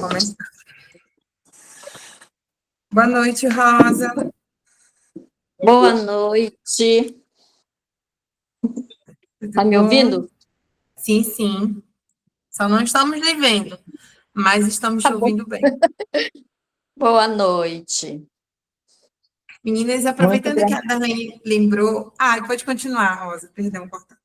Começar. Boa noite, Rosa. Boa noite. Tudo Tá me bom? ouvindo? Sim, sim. Só não estamos lhe vendo, mas estamos te Tá bom. ouvindo bem. Boa noite. Meninas, Muito aproveitando que a Dani lembrou... pode continuar, Rosa. Perdão, cortar.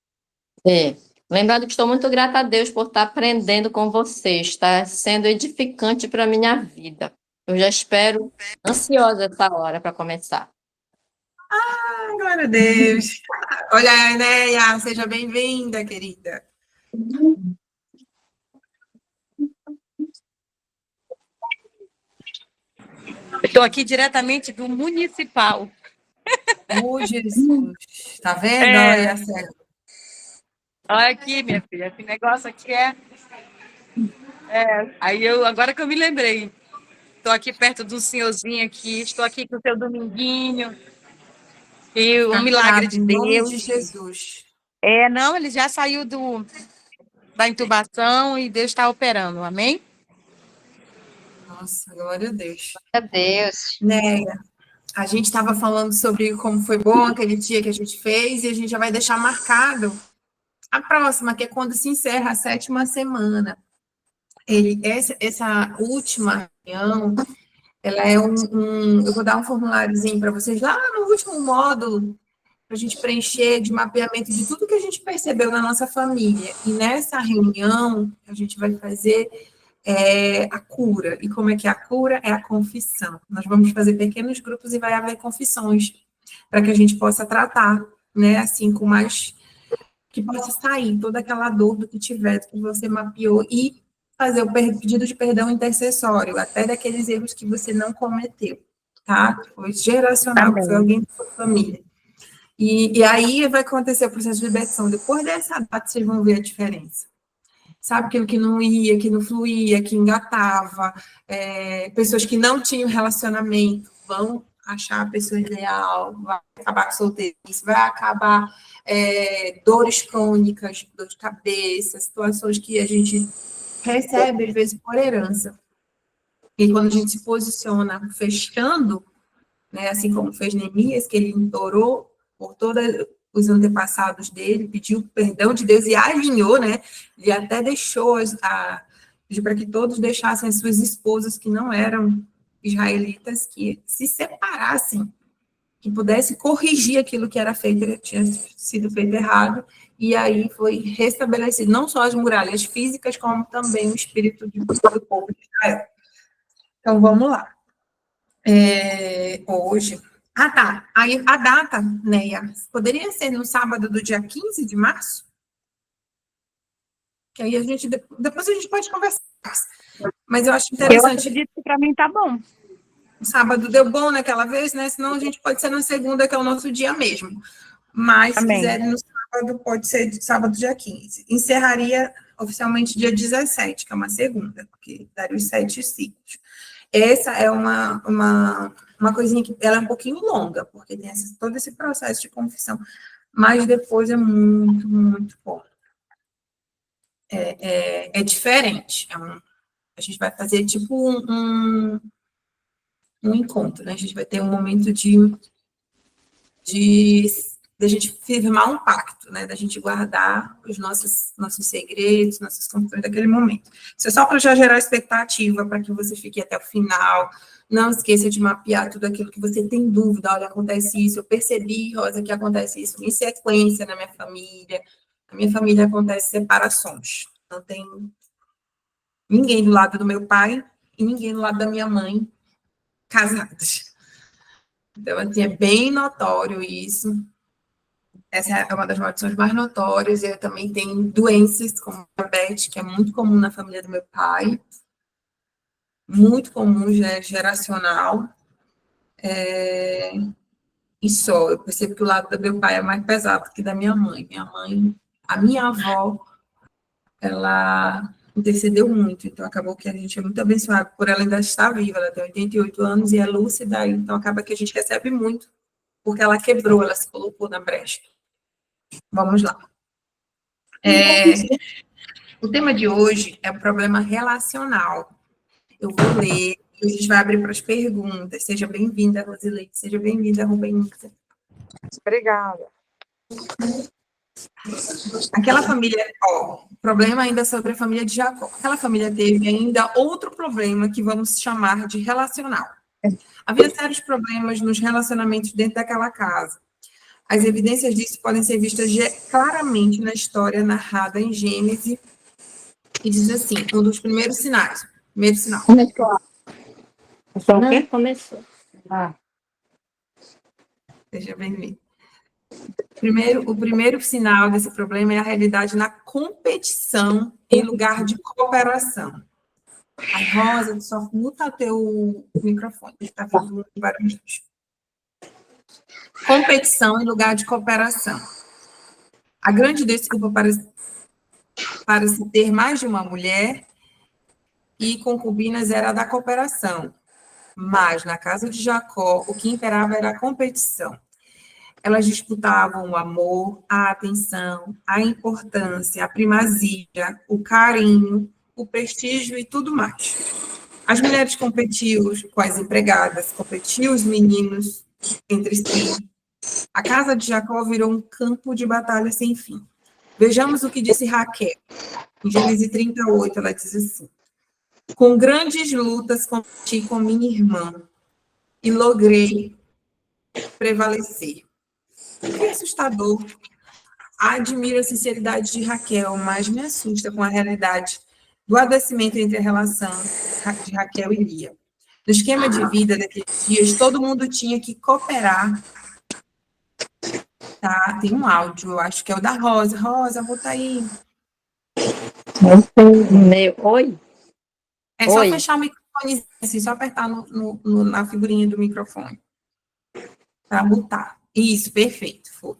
Lembrando que estou muito grata a Deus por estar aprendendo com vocês, está sendo edificante para a minha vida. Eu já espero ansiosa essa hora para começar. Glória a Deus. Olha a Enéia, seja bem-vinda, querida. Estou aqui diretamente do Municipal. Oh, Jesus. Tá vendo? Olha, sério. Olha aqui, minha filha, esse negócio aqui agora que eu me lembrei. Estou aqui perto do senhorzinho aqui, estou aqui com o seu Dominguinho, e um Fica milagre curado de em nome de Deus. Jesus. Não, ele já saiu da intubação e Deus está operando, amém? Nossa, glória a Deus. Glória a Deus. Néia, a gente estava falando sobre como foi bom aquele dia que a gente fez e a gente já vai deixar marcado a próxima, que é quando se encerra a 7ª semana. Essa última reunião, ela é eu vou dar um formuláriozinho para vocês lá no último módulo, para a gente preencher de mapeamento de tudo que a gente percebeu na nossa família. E nessa reunião, a gente vai fazer a cura. E como é que é a cura? É a confissão. Nós vamos fazer pequenos grupos e vai haver confissões, para que a gente possa tratar, né, assim, com mais... que possa sair toda aquela dor do que tiver, do que você mapeou, e fazer o pedido de perdão intercessório, até daqueles erros que você não cometeu, tá? Que foi geracional, que foi Amém. alguém da sua família. E aí vai acontecer o processo de libertação. Depois dessa data, vocês vão ver a diferença. Sabe, aquilo que não ia, que não fluía, que engatava, pessoas que não tinham relacionamento vão achar a pessoa ideal, vai acabar com solteirice, vai acabar dores crônicas, dor de cabeça, situações que a gente recebe, às vezes, por herança. E quando a gente se posiciona fechando, né, assim como fez Neemias, que ele implorou por todos os antepassados dele, pediu perdão de Deus e alinhou, né, e até deixou pediu para que todos deixassem as suas esposas que não eram israelitas, que se separassem, que pudesse corrigir aquilo que era feito, tinha sido feito errado, e aí foi restabelecido não só as muralhas físicas, como também o espírito do povo de Israel. Então, vamos lá. Hoje. Tá. Aí a data, Neia, poderia ser no sábado do dia 15 de março? Que aí depois a gente pode conversar. Mas eu acho Eu interessante. acredito que para mim tá bom. O sábado deu bom naquela vez, né? Senão a gente pode ser na segunda, que é o nosso dia mesmo. Mas, se Amém. quiserem no sábado, pode ser sábado, dia 15. Encerraria oficialmente dia 17, que é uma segunda, porque daria os 7 ciclos. Essa é uma coisinha que ela é um pouquinho longa, porque tem todo esse processo de confissão, mas depois é muito, muito bom. É diferente. A gente vai fazer tipo um encontro, né? A gente vai ter um momento de a gente firmar um pacto, né? Da gente guardar os nossos segredos, nossas confissões daquele momento. Isso é só para já gerar expectativa, para que você fique até o final. Não esqueça de mapear tudo aquilo que você tem dúvida. Olha, acontece isso. Eu percebi, Rosa, que acontece isso em sequência na minha família. Na minha família acontece separações. Não tem ninguém do lado do meu pai e ninguém do lado da minha mãe casados. Então, assim, é bem notório isso. Essa é uma das maldições mais notórias. Eu também tenho doenças como diabetes, que é muito comum na família do meu pai. Muito comum, já é geracional. E só, eu percebo que o lado do meu pai é mais pesado que da minha mãe. A minha avó, ela intercedeu muito, então acabou que a gente é muito abençoado por ela ainda estar viva. Ela tem 88 anos e é lúcida, então acaba que a gente recebe muito, porque ela quebrou, ela se colocou na brecha. Vamos lá. O tema de hoje é o problema relacional. Eu vou ler, e a gente vai abrir para as perguntas. Seja bem-vinda, Rosileide, seja bem-vinda, Rubens. Obrigada. Aquela família, problema ainda sobre a família de Jacó. Aquela família teve ainda outro problema que vamos chamar de relacional. Havia sérios problemas nos relacionamentos dentro daquela casa. As evidências disso podem ser vistas claramente na história narrada em Gênesis, que diz assim, um dos primeiros sinais. Primeiro sinal. Começou. Não, Começou. Seja bem-vindo. O primeiro sinal desse problema é a realidade na competição em lugar de cooperação. Ai, Rosa, só muta teu microfone, está vindo barulhos. Competição em lugar de cooperação. A grande desculpa para se ter mais de uma mulher e concubinas era a da cooperação. Mas, na casa de Jacó, o que imperava era a competição. Elas disputavam o amor, a atenção, a importância, a primazia, o carinho, o prestígio e tudo mais. As mulheres competiam com as empregadas, competiam os meninos entre si. A casa de Jacó virou um campo de batalha sem fim. Vejamos o que disse Raquel. Em Gênesis 38, ela diz assim: com grandes lutas competi com minha irmã e logrei prevalecer. Que assustador. Admiro a sinceridade de Raquel, mas me assusta com a realidade do adoecimento entre a relação de Raquel e Lia. No esquema de vida daqueles dias, todo mundo tinha que cooperar. Tá? Tem um áudio, eu acho que é o da Rosa. Rosa, volta aí. Oi? É só fechar o microfone, assim, só apertar na figurinha do microfone. Para mutar. Isso, perfeito. Foi.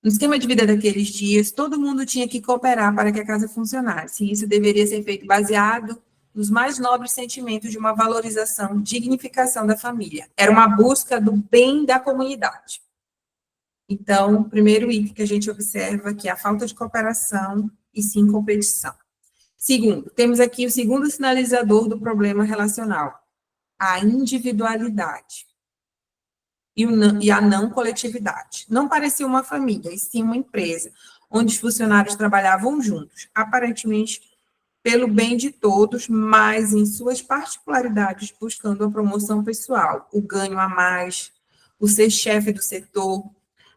No esquema de vida daqueles dias, todo mundo tinha que cooperar para que a casa funcionasse. E isso deveria ser feito baseado nos mais nobres sentimentos de uma valorização, dignificação da família. Era uma busca do bem da comunidade. Então, o primeiro item que a gente observa que é a falta de cooperação e sim competição. Segundo, temos aqui o segundo sinalizador do problema relacional, a individualidade e a não coletividade. Não parecia uma família, e sim uma empresa, onde os funcionários trabalhavam juntos, aparentemente pelo bem de todos, mas em suas particularidades, buscando a promoção pessoal, o ganho a mais, o ser chefe do setor.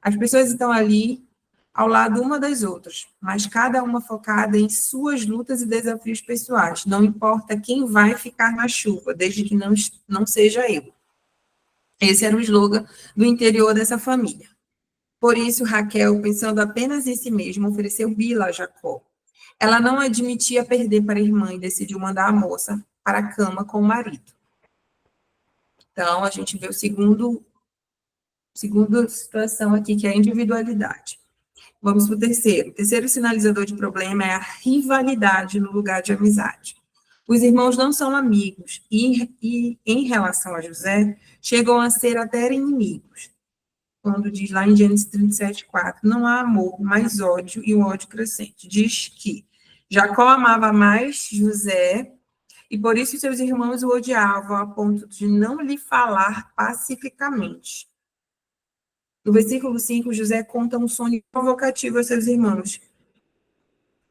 As pessoas estão ali ao lado uma das outras, mas cada uma focada em suas lutas e desafios pessoais. Não importa quem vai ficar na chuva, desde que não seja eu. Esse era o slogan do interior dessa família. Por isso, Raquel, pensando apenas em si mesma, ofereceu Bila a Jacó. Ela não admitia perder para a irmã e decidiu mandar a moça para a cama com o marido. Então, a gente vê o segunda situação aqui, que é a individualidade. Vamos para o terceiro. O terceiro sinalizador de problema é a rivalidade no lugar de amizade. Os irmãos não são amigos e em relação a José, chegam a ser até inimigos. Quando diz lá em Gênesis 37:4, não há amor, mas ódio e o ódio crescente. Diz que Jacó amava mais José e por isso seus irmãos o odiavam a ponto de não lhe falar pacificamente. No versículo 5, José conta um sonho provocativo a seus irmãos,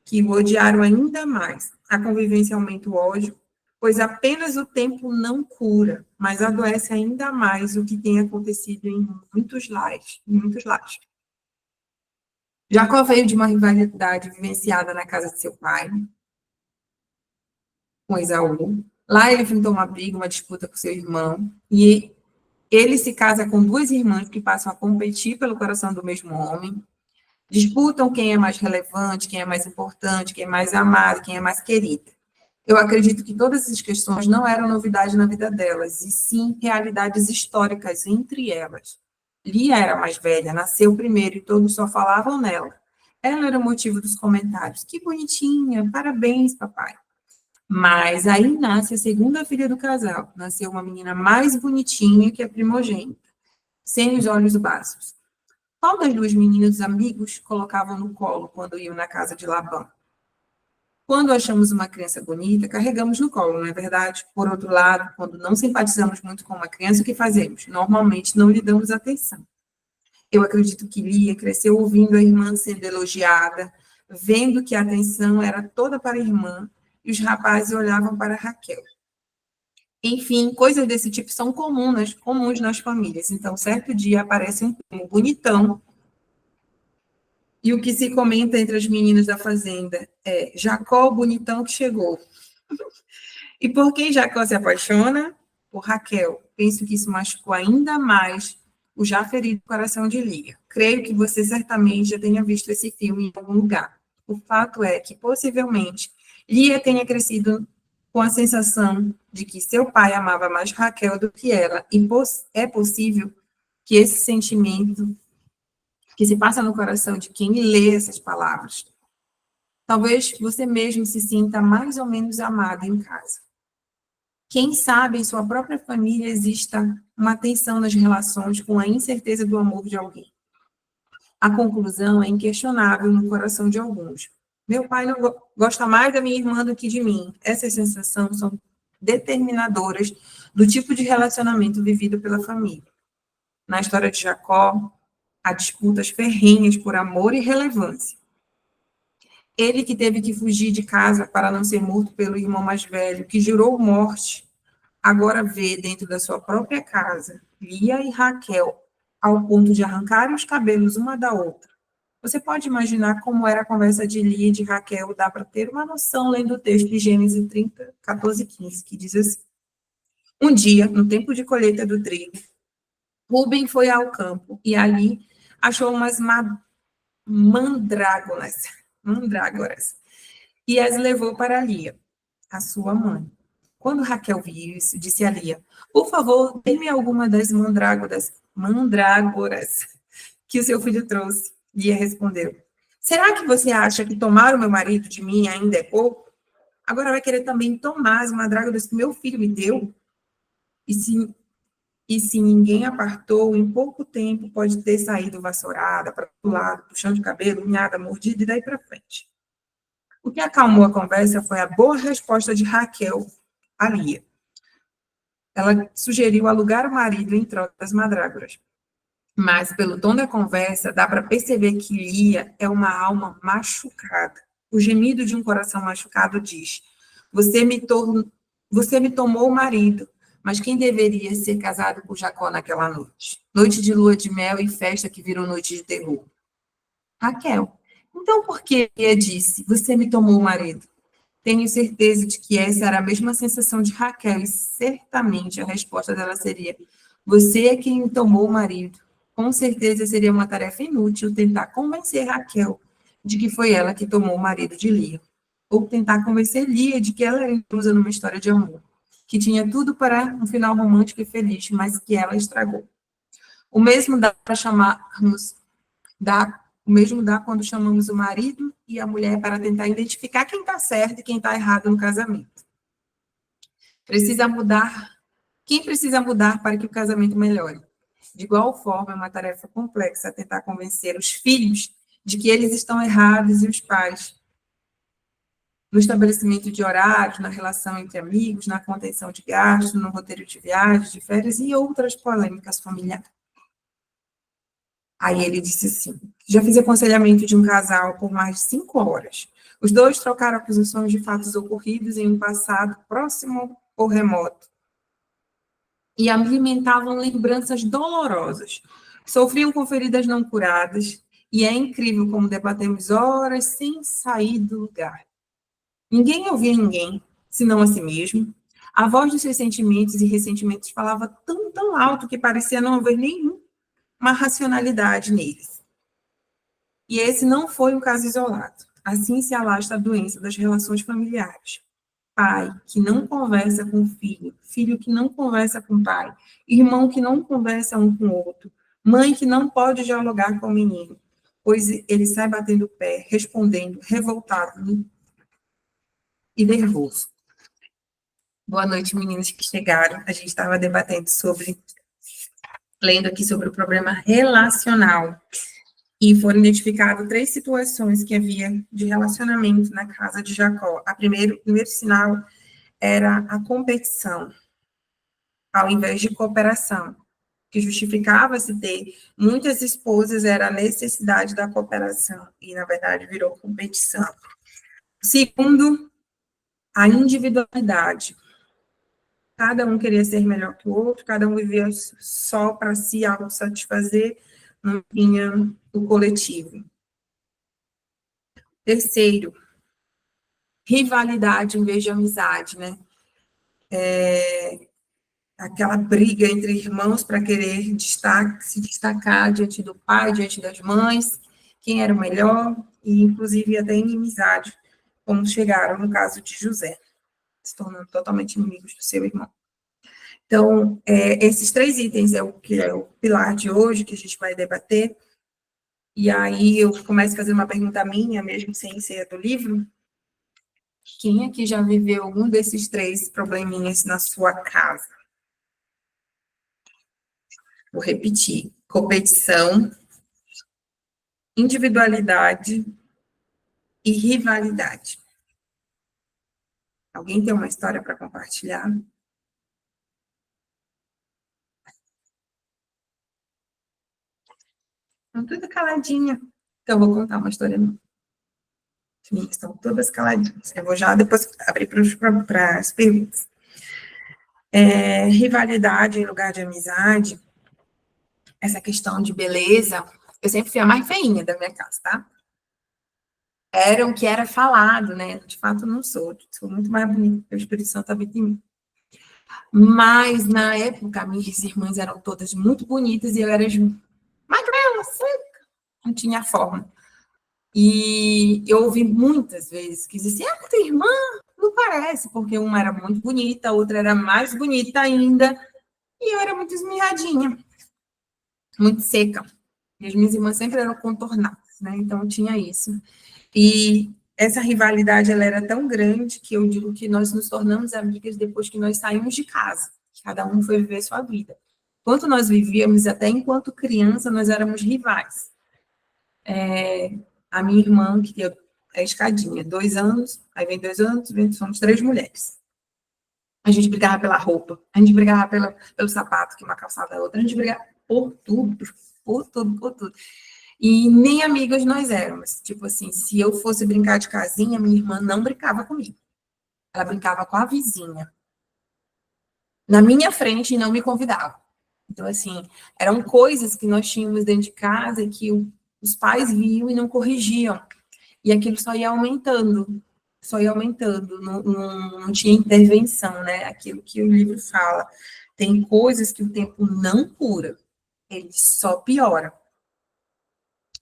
que o odiaram ainda mais. A convivência aumenta o ódio, pois apenas o tempo não cura, mas adoece ainda mais o que tem acontecido em muitos lares. Jacó veio de uma rivalidade vivenciada na casa de seu pai, com Esaú. Lá ele enfrentou uma briga, uma disputa com seu irmão, e ele se casa com duas irmãs que passam a competir pelo coração do mesmo homem, disputam quem é mais relevante, quem é mais importante, quem é mais amado, quem é mais querido. Eu acredito que todas essas questões não eram novidade na vida delas, e sim realidades históricas entre elas. Lia era mais velha, nasceu primeiro e todos só falavam nela. Ela era o motivo dos comentários. Que bonitinha, parabéns, papai. Mas aí nasce a segunda filha do casal. Nasceu uma menina mais bonitinha que a primogênita, sem os olhos baços. Qual das duas meninas os amigos colocavam no colo quando iam na casa de Labão? Quando achamos uma criança bonita, carregamos no colo, não é verdade? Por outro lado, quando não simpatizamos muito com uma criança, o que fazemos? Normalmente não lhe damos atenção. Eu acredito que Lia cresceu ouvindo a irmã sendo elogiada, vendo que a atenção era toda para a irmã e os rapazes olhavam para Raquel. Enfim, coisas desse tipo são comuns nas famílias. Então, certo dia aparece um primo bonitão e o que se comenta entre as meninas da fazenda é Jacó, o bonitão que chegou. E por quem Jacó se apaixona? Por Raquel. Penso que isso machucou ainda mais o já ferido coração de Lia. Creio que você certamente já tenha visto esse filme em algum lugar. O fato é que, possivelmente, Lia tenha crescido com a sensação de que seu pai amava mais Raquel do que ela, e é possível que esse sentimento que se passa no coração de quem lê essas palavras, talvez você mesmo se sinta mais ou menos amado em casa. Quem sabe em sua própria família exista uma tensão nas relações com a incerteza do amor de alguém. A conclusão é inquestionável no coração de alguns. Meu pai não gosta mais da minha irmã do que de mim. Essas sensações são determinadoras do tipo de relacionamento vivido pela família. Na história de Jacó, há disputas ferrenhas por amor e relevância. Ele que teve que fugir de casa para não ser morto pelo irmão mais velho, que jurou morte, agora vê dentro da sua própria casa Lia e Raquel, ao ponto de arrancarem os cabelos uma da outra. Você pode imaginar como era a conversa de Lia e de Raquel, dá para ter uma noção lendo o texto de Gênesis 30, 14 e 15, que diz assim: Um dia, no tempo de colheita do trigo, Rúben foi ao campo e ali achou umas mandrágoras, e as levou para Lia, a sua mãe. Quando Raquel viu isso, disse a Lia: Por favor, dê-me alguma das mandrágoras que o seu filho trouxe. Lia respondeu: Será que você acha que tomar o meu marido de mim ainda é pouco? Agora vai querer também tomar as mandrágoras que meu filho me deu? E se ninguém apartou, em pouco tempo pode ter saído vassourada para o lado, puxando o cabelo, unhada, mordida e daí para frente. O que acalmou a conversa foi a boa resposta de Raquel a Lia. Ela sugeriu alugar o marido em troca das mandrágoras. Mas, pelo tom da conversa, dá para perceber que Lia é uma alma machucada. O gemido de um coração machucado diz: Você me tomou o marido, mas quem deveria ser casado com Jacó naquela noite? Noite de lua de mel e festa que virou noite de terror. Raquel. Então, por que Lia disse: Você me tomou o marido? Tenho certeza de que essa era a mesma sensação de Raquel, e certamente a resposta dela seria: Você é quem me tomou o marido. Com certeza seria uma tarefa inútil tentar convencer Raquel de que foi ela que tomou o marido de Lia. Ou tentar convencer Lia de que ela era inclusa numa história de amor, que tinha tudo para um final romântico e feliz, mas que ela estragou. O mesmo dá para chamarmos, o mesmo dá quando chamamos o marido e a mulher para tentar identificar quem está certo e quem está errado no casamento. Precisa mudar. Quem precisa mudar para que o casamento melhore? De igual forma, é uma tarefa complexa tentar convencer os filhos de que eles estão errados e os pais no estabelecimento de horários, na relação entre amigos, na contenção de gastos, no roteiro de viagens, de férias e outras polêmicas familiares. Aí ele disse assim: já fiz aconselhamento de um casal por mais de 5 horas. Os dois trocaram acusações de fatos ocorridos em um passado próximo ou remoto e alimentavam lembranças dolorosas. Sofriam com feridas não curadas, e é incrível como debatemos horas sem sair do lugar. Ninguém ouvia ninguém, senão a si mesmo. A voz dos seus sentimentos e ressentimentos falava tão alto que parecia não haver nenhuma racionalidade neles. E esse não foi um caso isolado. Assim se alastra a doença das relações familiares. Pai que não conversa com filho, filho que não conversa com pai, irmão que não conversa um com o outro, mãe que não pode dialogar com o menino, pois ele sai batendo o pé, respondendo, revoltado e nervoso. Boa noite, meninas que chegaram. A gente estava debatendo lendo aqui sobre o problema relacional. E foram identificadas 3 situações que havia de relacionamento na casa de Jacó. O primeiro sinal era a competição, ao invés de cooperação, que justificava-se ter muitas esposas, era a necessidade da cooperação, e, na verdade, virou competição. Segundo, a individualidade. Cada um queria ser melhor que o outro, cada um vivia só para si, autossatisfazer, não tinha o coletivo. Terceiro, rivalidade em vez de amizade, né? Aquela briga entre irmãos para querer se destacar diante do pai, diante das mães, quem era o melhor, e inclusive até inimizade, como chegaram no caso de José, se tornando totalmente inimigos do seu irmão. Então, esses 3 itens é o que é o pilar de hoje, que a gente vai debater, e aí eu começo a fazer uma pergunta minha, mesmo sem ser do livro. Quem aqui já viveu algum desses 3 probleminhas na sua casa? Vou repetir: competição, individualidade e rivalidade. Alguém tem uma história para compartilhar? Estão tudo caladinha. Então, eu vou contar uma história minha. Estão todas caladinhas. Eu vou já depois abrir para as perguntas. Rivalidade em lugar de amizade, essa questão de beleza, eu sempre fui a mais feinha da minha casa, tá? Era o que era falado, né? De fato, não sou muito mais bonita, porque o Espírito Santo habita em mim. Mas, na época, minhas irmãs eram todas muito bonitas e eu era magrela, seca, não tinha forma. E eu ouvi muitas vezes que diziam, tua irmã não parece, porque uma era muito bonita, a outra era mais bonita ainda, e eu era muito esmirradinha, muito seca. E as minhas irmãs sempre eram contornadas, né? Então, tinha isso. E essa rivalidade, ela era tão grande que eu digo que nós nos tornamos amigas depois que nós saímos de casa. Cada um foi viver sua vida. Enquanto nós vivíamos, até enquanto criança, nós éramos rivais. A minha irmã, que é a escadinha, 2 anos, aí vem 2 anos, somos 3 mulheres. A gente brigava pela roupa, a gente brigava pelo sapato, que uma calçada da outra, a gente brigava por tudo, por tudo, por tudo. E nem amigas nós éramos. Tipo assim, se eu fosse brincar de casinha, minha irmã não brincava comigo. Ela brincava com a vizinha. Na minha frente e não me convidava. Então, assim, eram coisas que nós tínhamos dentro de casa que os pais viam e não corrigiam. E aquilo só ia aumentando, não tinha intervenção, né? Aquilo que o livro fala. Tem coisas que o tempo não cura, ele só piora.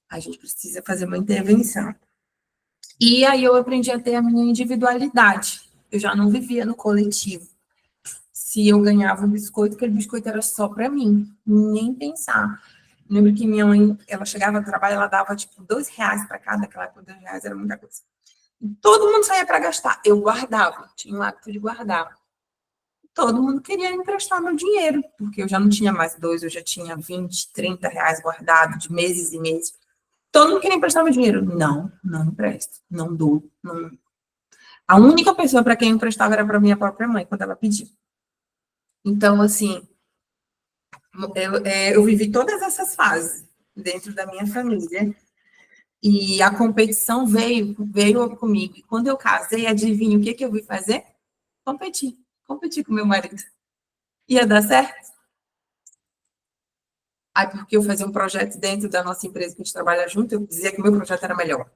A gente precisa fazer uma intervenção. E aí eu aprendi a ter a minha individualidade. Eu já não vivia no coletivo. Se eu ganhava um biscoito, aquele biscoito era só para mim, nem pensar. Lembro que minha mãe, ela chegava do trabalho, ela dava tipo R$2 para cada, aquela época R$2 era muita coisa. E todo mundo saía para gastar. Eu guardava, tinha um hábito de guardar. Todo mundo queria emprestar meu dinheiro, porque eu já não tinha mais 2, eu já tinha 20, R$30 guardado de meses e meses. Todo mundo queria emprestar meu dinheiro. Não, não empresto, não dou. Não. A única pessoa para quem eu emprestava era para minha própria mãe, quando ela pedia. Então, assim, eu vivi todas essas fases dentro da minha família. E a competição veio comigo. E quando eu casei, adivinha o que eu vim fazer? Competir com meu marido. Ia dar certo? Aí, porque eu fazia um projeto dentro da nossa empresa que a gente trabalha junto, eu dizia que o meu projeto era melhor.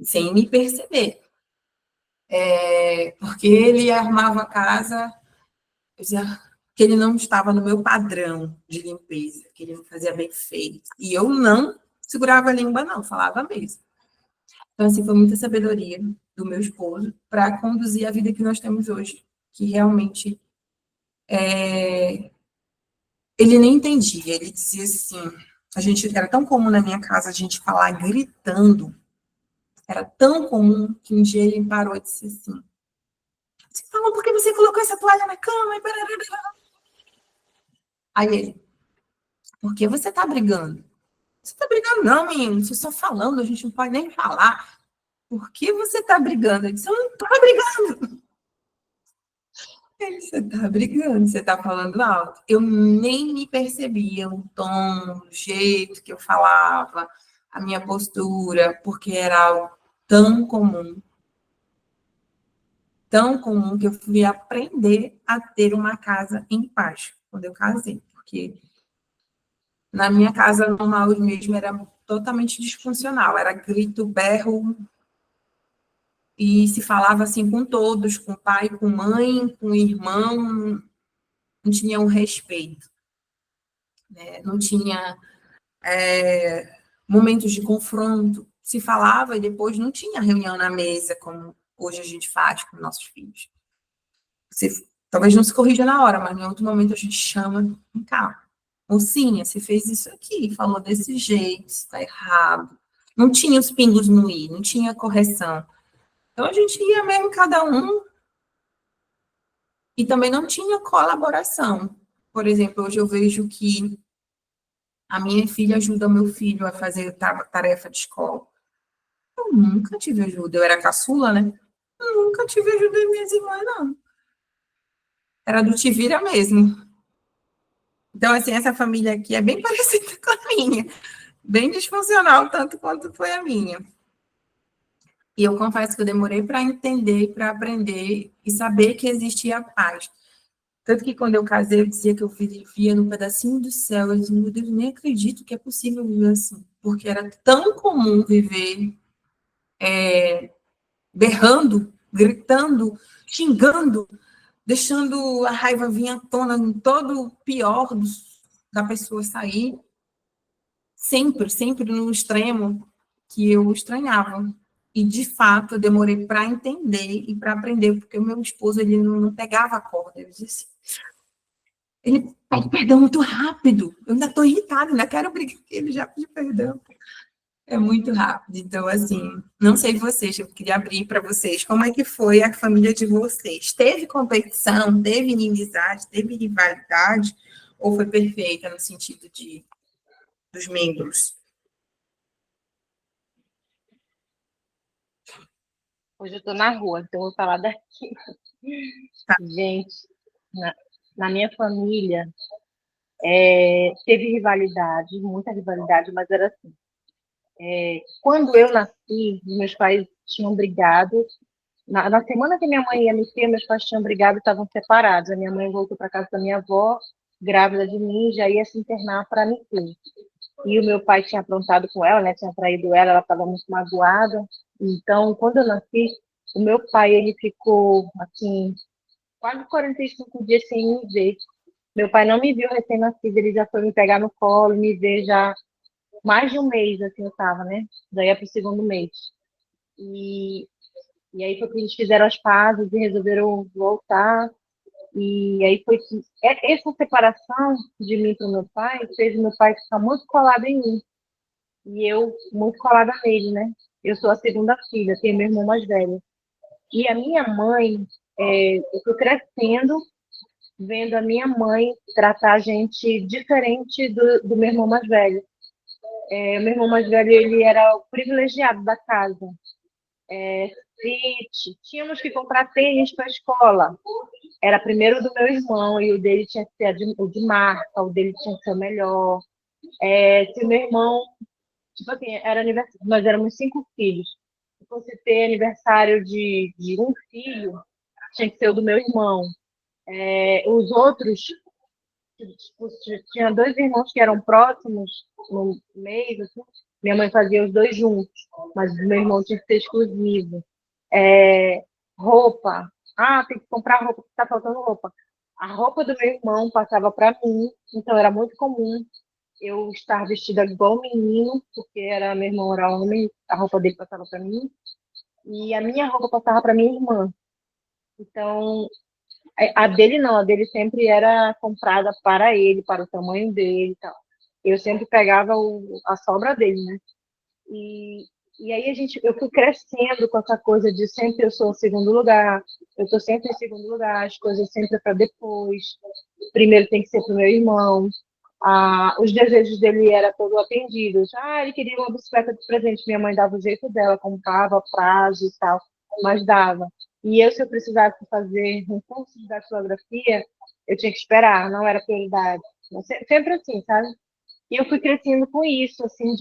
Sem me perceber. Porque ele armava a casa, eu dizia que ele não estava no meu padrão de limpeza, que ele não fazia bem feito. E eu não segurava a língua, não, falava mesmo. Então, assim, foi muita sabedoria do meu esposo para conduzir a vida que nós temos hoje, que realmente ele nem entendia. Ele dizia assim, era tão comum na minha casa a gente falar gritando, era tão comum que um dia ele parou e disse assim, você falou por que você colocou essa toalha na cama? Aí ele, por que você está brigando? Você tá brigando não, menino, você só falando, a gente não pode nem falar. Por que você tá brigando? Eu disse, eu não tô brigando. Ele, você tá brigando, você tá falando alto. Eu nem me percebia o tom, o jeito que eu falava, a minha postura, porque era algo tão comum que eu fui aprender a ter uma casa em paz quando eu casei, porque na minha casa normal mesmo era totalmente disfuncional, era grito, berro, e se falava assim com todos, com pai, com mãe, com irmão, não tinha um respeito, né? Não tinha momentos de confronto, se falava e depois não tinha reunião na mesa, como hoje a gente faz com nossos filhos. Você, talvez não se corrija na hora, mas em outro momento a gente chama, vem cá, mocinha, você fez isso aqui, falou desse jeito, está errado. Não tinha os pingos no i, não tinha correção. Então a gente ia mesmo cada um e também não tinha colaboração. Por exemplo, hoje eu vejo que a minha filha ajuda o meu filho a fazer tarefa de escola. Eu nunca tive ajuda, eu era caçula, né? Eu nunca tive ajuda das minhas irmãs, não. Era do te vira mesmo. Então, assim, essa família aqui é bem parecida com a minha. Bem disfuncional, tanto quanto foi a minha. E eu confesso que eu demorei para entender, para aprender e saber que existia paz. Tanto que quando eu casei, eu dizia que eu vivia num pedacinho do céu. Eu disse, meu Deus, nem acredito que é possível viver assim. Porque era tão comum viver berrando, gritando, xingando, deixando a raiva vir à tona em todo o pior da pessoa sair. Sempre, sempre no extremo que eu estranhava. E, de fato, eu demorei para entender e para aprender, porque o meu esposo ele não pegava a corda. Ele disse, ele pede perdão muito rápido. Eu ainda estou irritada, ainda quero brigar com ele, já pedi perdão. É muito rápido. Então, assim, não sei vocês, eu queria abrir para vocês como é que foi a família de vocês. Teve competição, teve inimizade, teve rivalidade, ou foi perfeita no sentido dos membros? Hoje eu tô na rua, então eu vou falar daqui. Tá. Gente, na minha família, teve rivalidade, muita rivalidade, mas era assim. Quando eu nasci, meus pais tinham brigado. Na semana que minha mãe ia me ter, meus pais tinham brigado e estavam separados. A minha mãe voltou para casa da minha avó, grávida de mim, já ia se internar para me ter. E o meu pai tinha aprontado com ela, né? Tinha traído ela estava muito magoada. Então, quando eu nasci, o meu pai, ele ficou, assim, quase 45 dias sem me ver. Meu pai não me viu recém-nascido, ele já foi me pegar no colo, me ver já mais de um mês, assim, eu estava, né? Daí é para o segundo mês. E, e aí foi que eles fizeram as pazes e resolveram voltar. E aí foi que essa separação de mim para o meu pai fez o meu pai ficar muito colado em mim. E eu muito colada nele, né? Eu sou a segunda filha, tenho meu irmão mais velho. E a minha mãe, eu fui crescendo, vendo a minha mãe tratar a gente diferente do meu irmão mais velho. O meu irmão mais velho, ele era o privilegiado da casa. Se tínhamos que comprar tênis para a escola, era primeiro do meu irmão e o dele tinha que ser o de marca, o dele tinha que ser o melhor. Se o meu irmão, tipo assim, era aniversário, nós éramos 5 filhos. Se fosse ter aniversário de um filho, tinha que ser o do meu irmão. Os outros, tipo, tinha 2 irmãos que eram próximos no mês, assim, minha mãe fazia os 2 juntos, mas o meu irmão tinha que ser exclusivo. Roupa. Ah, tem que comprar roupa, está faltando roupa. A roupa do meu irmão passava para mim, então era muito comum eu estar vestida igual menino, porque meu irmão era homem, a roupa dele passava para mim, e a minha roupa passava para minha irmã. Então, a dele não, a dele sempre era comprada para ele, para o tamanho dele e tal. Eu sempre pegava a sobra dele, né? E aí eu fui crescendo com essa coisa de sempre eu sou o segundo lugar, eu estou sempre em segundo lugar, as coisas sempre para depois. Primeiro tem que ser para o meu irmão. Os desejos dele eram todos atendidos. Ele queria uma bicicleta de presente. Minha mãe dava o jeito dela, comprava prazo e tal, mas dava. E eu, se eu precisasse fazer um curso de datilografia, eu tinha que esperar, não era prioridade. Sempre assim, sabe? E eu fui crescendo com isso, assim,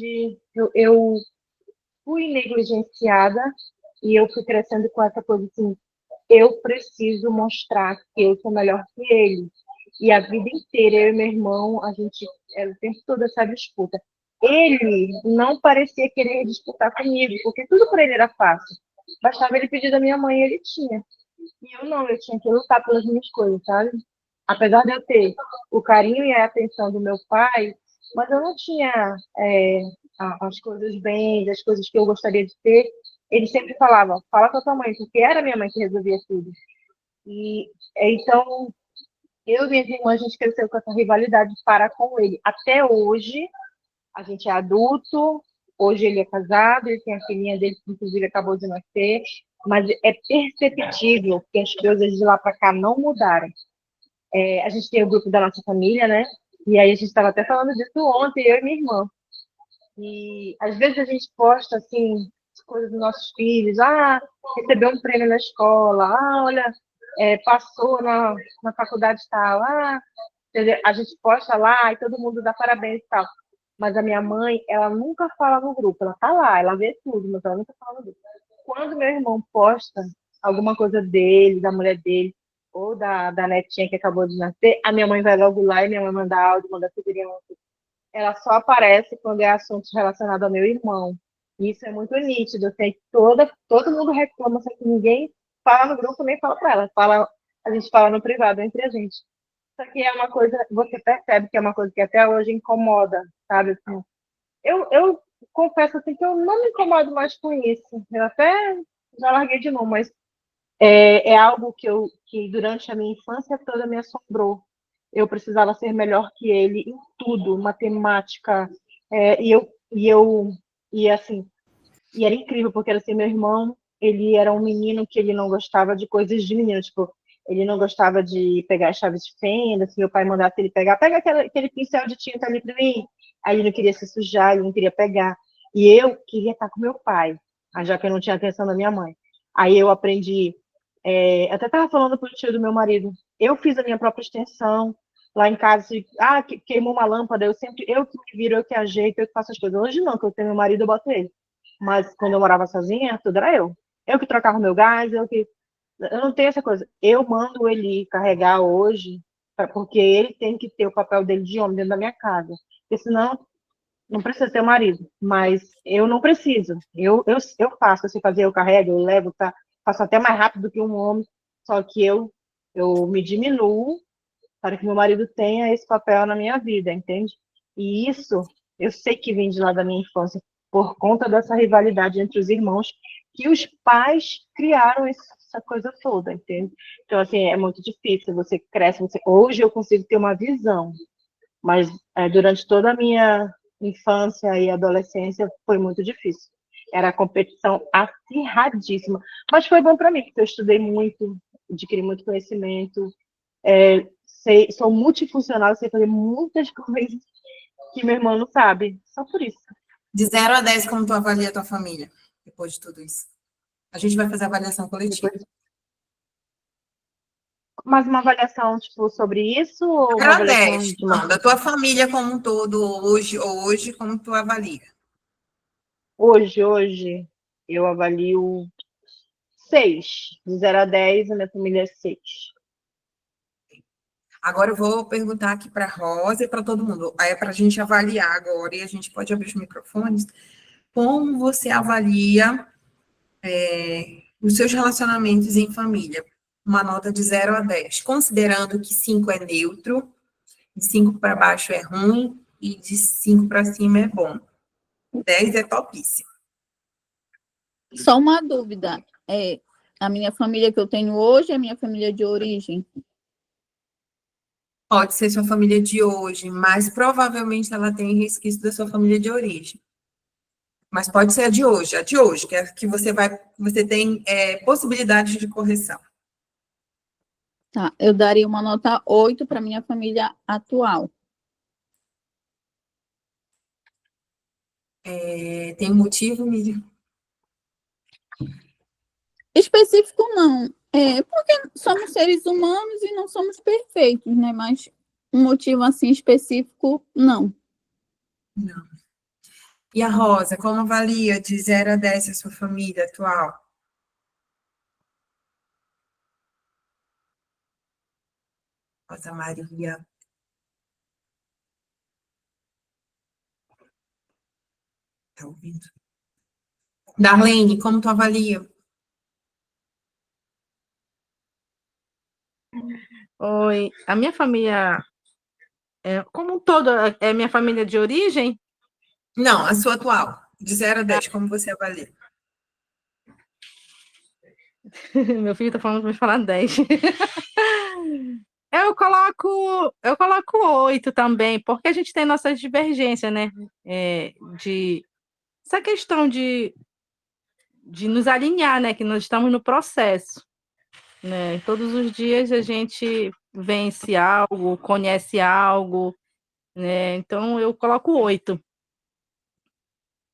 eu fui negligenciada e eu fui crescendo com essa coisa assim, eu preciso mostrar que eu sou melhor que ele. E a vida inteira, eu e meu irmão, a gente era o tempo todo essa disputa. Ele não parecia querer disputar comigo, porque tudo para ele era fácil. Bastava ele pedir da minha mãe e ele tinha. E eu não, eu tinha que lutar pelas minhas coisas, sabe? Apesar de eu ter o carinho e a atenção do meu pai, mas eu não tinha as coisas bem, as coisas que eu gostaria de ter. Ele sempre falava, fala com a tua mãe, porque era minha mãe que resolvia tudo. E então, eu e minha irmã, a gente cresceu com essa rivalidade para com ele. Até hoje, a gente é adulto, hoje ele é casado, ele tem a filhinha dele, que inclusive acabou de nascer, mas é perceptível que as coisas de lá para cá não mudaram. A gente tem o grupo da nossa família, né? E aí a gente estava até falando disso ontem, eu e minha irmã. E às vezes a gente posta, assim, coisas dos nossos filhos, recebeu um prêmio na escola, olha, passou na faculdade tal, entendeu? A gente posta lá e todo mundo dá parabéns e tal. Mas a minha mãe, ela nunca fala no grupo, ela tá lá, ela vê tudo, mas ela nunca fala no grupo. Quando meu irmão posta alguma coisa dele, da mulher dele, ou da netinha que acabou de nascer, a minha mãe vai logo lá e minha mãe manda áudio, manda figurinha. Ela só aparece quando é assunto relacionado ao meu irmão. Isso é muito nítido. Eu sei que todo mundo reclama, só que ninguém fala no grupo, nem fala para ela. A gente fala no privado entre a gente. Só que é uma coisa, você percebe que é uma coisa que até hoje incomoda, sabe? Assim, eu confesso assim, que eu não me incomodo mais com isso. Eu até já larguei de novo, mas é algo que durante a minha infância toda me assombrou. Eu precisava ser melhor que ele em tudo, matemática, e assim, e era incrível, porque era assim, meu irmão, ele era um menino que ele não gostava de coisas de menino, tipo, ele não gostava de pegar as chaves de fenda, se meu pai mandasse ele pega aquele pincel de tinta ali para mim, aí ele não queria se sujar, ele não queria pegar, e eu queria estar com meu pai, já que eu não tinha atenção da minha mãe. Aí eu aprendi, até estava falando para o tio do meu marido, eu fiz a minha própria extensão, lá em casa, queimou uma lâmpada, eu que me viro, eu que ajeito, eu que faço as coisas. Hoje não, que eu tenho meu marido, eu boto ele. Mas quando eu morava sozinha, tudo era eu. Eu que trocava o meu gás, eu não tenho essa coisa. Eu mando ele carregar hoje, porque ele tem que ter o papel dele de homem dentro da minha casa. Porque senão, não precisa ter um marido. Mas eu não preciso. Eu faço, se fazer, eu carrego, eu levo, tá? Faço até mais rápido do que um homem. Só que eu me diminuo para que meu marido tenha esse papel na minha vida, entende? E isso, eu sei que vem de lá da minha infância, por conta dessa rivalidade entre os irmãos, que os pais criaram essa coisa toda, entende? Então, assim, é muito difícil, você cresce, hoje eu consigo ter uma visão, mas durante toda a minha infância e adolescência foi muito difícil. Era a competição acirradíssima, mas foi bom para mim, porque eu estudei muito, adquiri muito conhecimento, sou multifuncional, sei fazer muitas coisas que meu irmão não sabe, só por isso. De 0 a 10, como tu avalia a tua família, depois de tudo isso? A gente vai fazer a avaliação coletiva. Mas uma avaliação, tipo, sobre isso? Ou uma 0 a avaliação 10, de uma... não, da tua família como um todo, hoje, como tu avalia? Hoje, eu avalio 6. De 0 a 10, a minha família é 6. Agora eu vou perguntar aqui para a Rosa e para todo mundo. Aí é para a gente avaliar agora, e a gente pode abrir os microfones. Como você avalia os seus relacionamentos em família? Uma nota de 0 a 10, considerando que 5 é neutro, de 5 para baixo é ruim e de 5 para cima é bom. 10 é topíssimo. Só uma dúvida. A minha família que eu tenho hoje é a minha família de origem? Pode ser sua família de hoje, mas provavelmente ela tem resquício da sua família de origem. Mas pode ser a de hoje, que é que você tem possibilidade de correção. Tá, eu daria uma nota 8 para minha família atual. Tem motivo, Miriam? Específico não. Porque somos seres humanos e não somos perfeitos, né? Mas um motivo assim específico, não. Não. E a Rosa, como avalia de 0 a 10 a sua família atual? Rosa Maria. Tá ouvindo? Darlene, como tu avalia? Oi, a minha família, como um todo, é minha família de origem. Não, a sua atual. De 0 a 10, como você avalia? Meu filho tá falando para me falar 10. Eu coloco 8 também, porque a gente tem nossas divergências, né? Essa questão de nos alinhar, né? Que nós estamos no processo, né? Todos os dias a gente vence algo, conhece algo, né? Então eu coloco 8.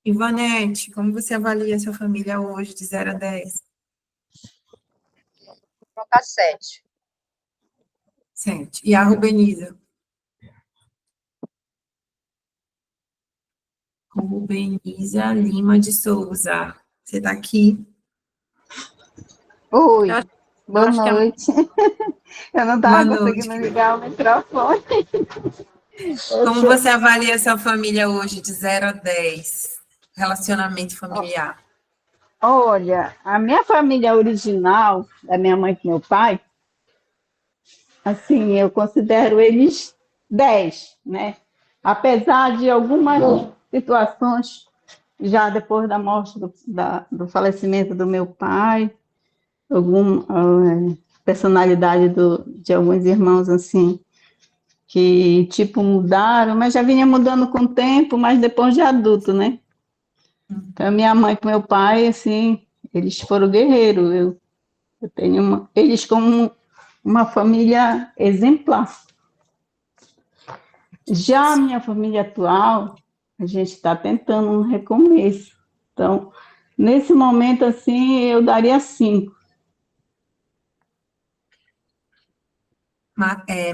Ivanete, como você avalia a sua família hoje, de 0 a 10? Colocar 7. 7. E a Rubeniza? Rubeniza Lima de Souza. Você está aqui? Oi, Eu boa acho que noite. Eu não Boa estava noite. conseguindo ligar o microfone. Como você avalia a sua família hoje, de 0 a 10? Relacionamento familiar. Olha, a minha família original, da minha mãe e meu pai, assim, eu considero eles 10, né? Apesar de algumas situações, já depois da morte, do falecimento do meu pai, alguma personalidade de alguns irmãos, assim, que, tipo, mudaram, mas já vinha mudando com o tempo, mas depois de adulto, né? Então, minha mãe com meu pai, assim, eles foram guerreiros. Eu tenho eles como uma família exemplar. Já a minha família atual, a gente está tentando um recomeço. Então, nesse momento, assim, eu daria 5.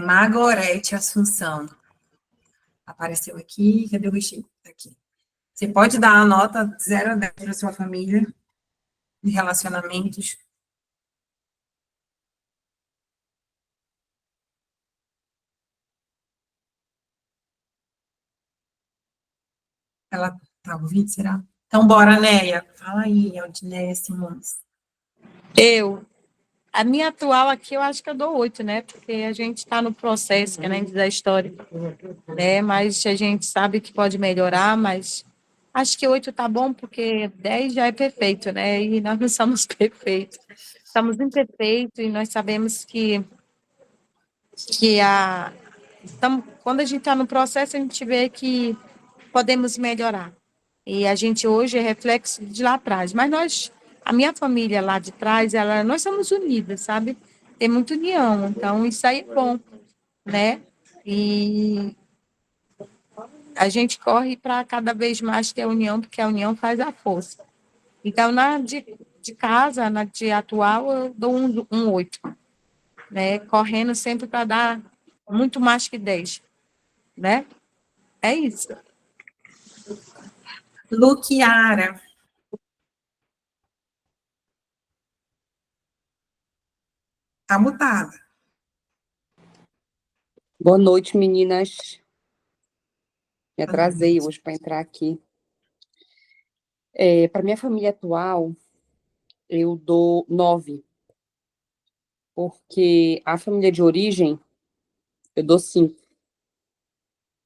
Margorete Assunção. Apareceu aqui. Cadê o bichinho? Tá aqui. Você pode dar a nota de 0 a 10 para sua família, de relacionamentos. Ela tá ouvindo, será? Então, bora, Neia. Fala aí, Aldineia Simões. A minha atual aqui, eu acho que eu dou 8, né? Porque a gente está no processo, que nem diz a história, né? Mas a gente sabe que pode melhorar, mas acho que 8 tá bom, porque 10 já é perfeito, né? E nós não somos perfeitos. Somos imperfeitos e nós sabemos quando a gente está no processo, a gente vê que podemos melhorar. E a gente hoje é reflexo de lá atrás. Mas a minha família lá de trás, nós somos unidas, sabe? Tem muita união. Então, isso aí é bom, né? E a gente corre para cada vez mais ter união, porque a união faz a força. Então, de casa, na de atual, eu dou um 8, né? Correndo sempre para dar muito mais que 10, né? É isso. Luquiara. Tá mutada. Boa noite, meninas. Me Boa atrasei noite. hoje para entrar aqui. Para minha família atual, eu dou 9, porque a família de origem, eu dou 5.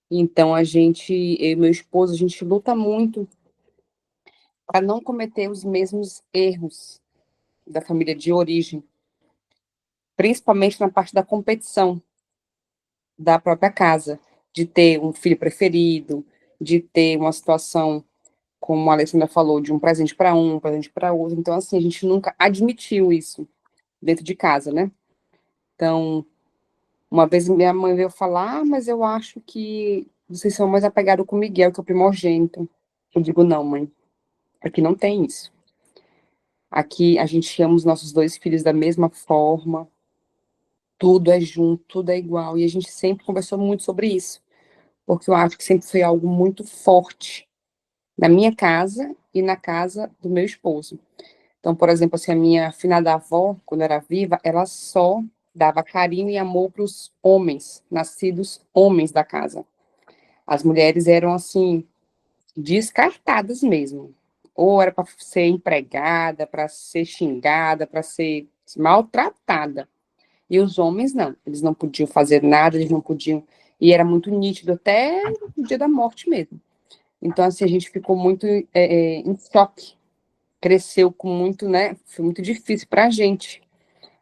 Então, eu e meu esposo, a gente luta muito para não cometer os mesmos erros da família de origem, principalmente na parte da competição da própria casa, de ter um filho preferido, de ter uma situação, como a Alessandra falou, de um presente para um presente para outro. Então, assim, a gente nunca admitiu isso dentro de casa, né? Então, uma vez minha mãe veio falar, mas eu acho que vocês são mais apegados com o Miguel, que é o primogênito. Eu digo, não, mãe, aqui não tem isso. Aqui a gente ama os nossos 2 filhos da mesma forma, tudo é junto, tudo é igual. E a gente sempre conversou muito sobre isso, porque eu acho que sempre foi algo muito forte na minha casa e na casa do meu esposo. Então, por exemplo, assim, a minha finada avó, quando era viva, ela só dava carinho e amor para os homens, nascidos homens da casa. As mulheres eram, assim, descartadas mesmo. Ou era para ser empregada, para ser xingada, para ser maltratada. E os homens não, eles não podiam fazer nada, eles não podiam. E era muito nítido até no dia da morte mesmo. Então, assim, a gente ficou muito em choque. Cresceu com muito, né? Foi muito difícil para a gente.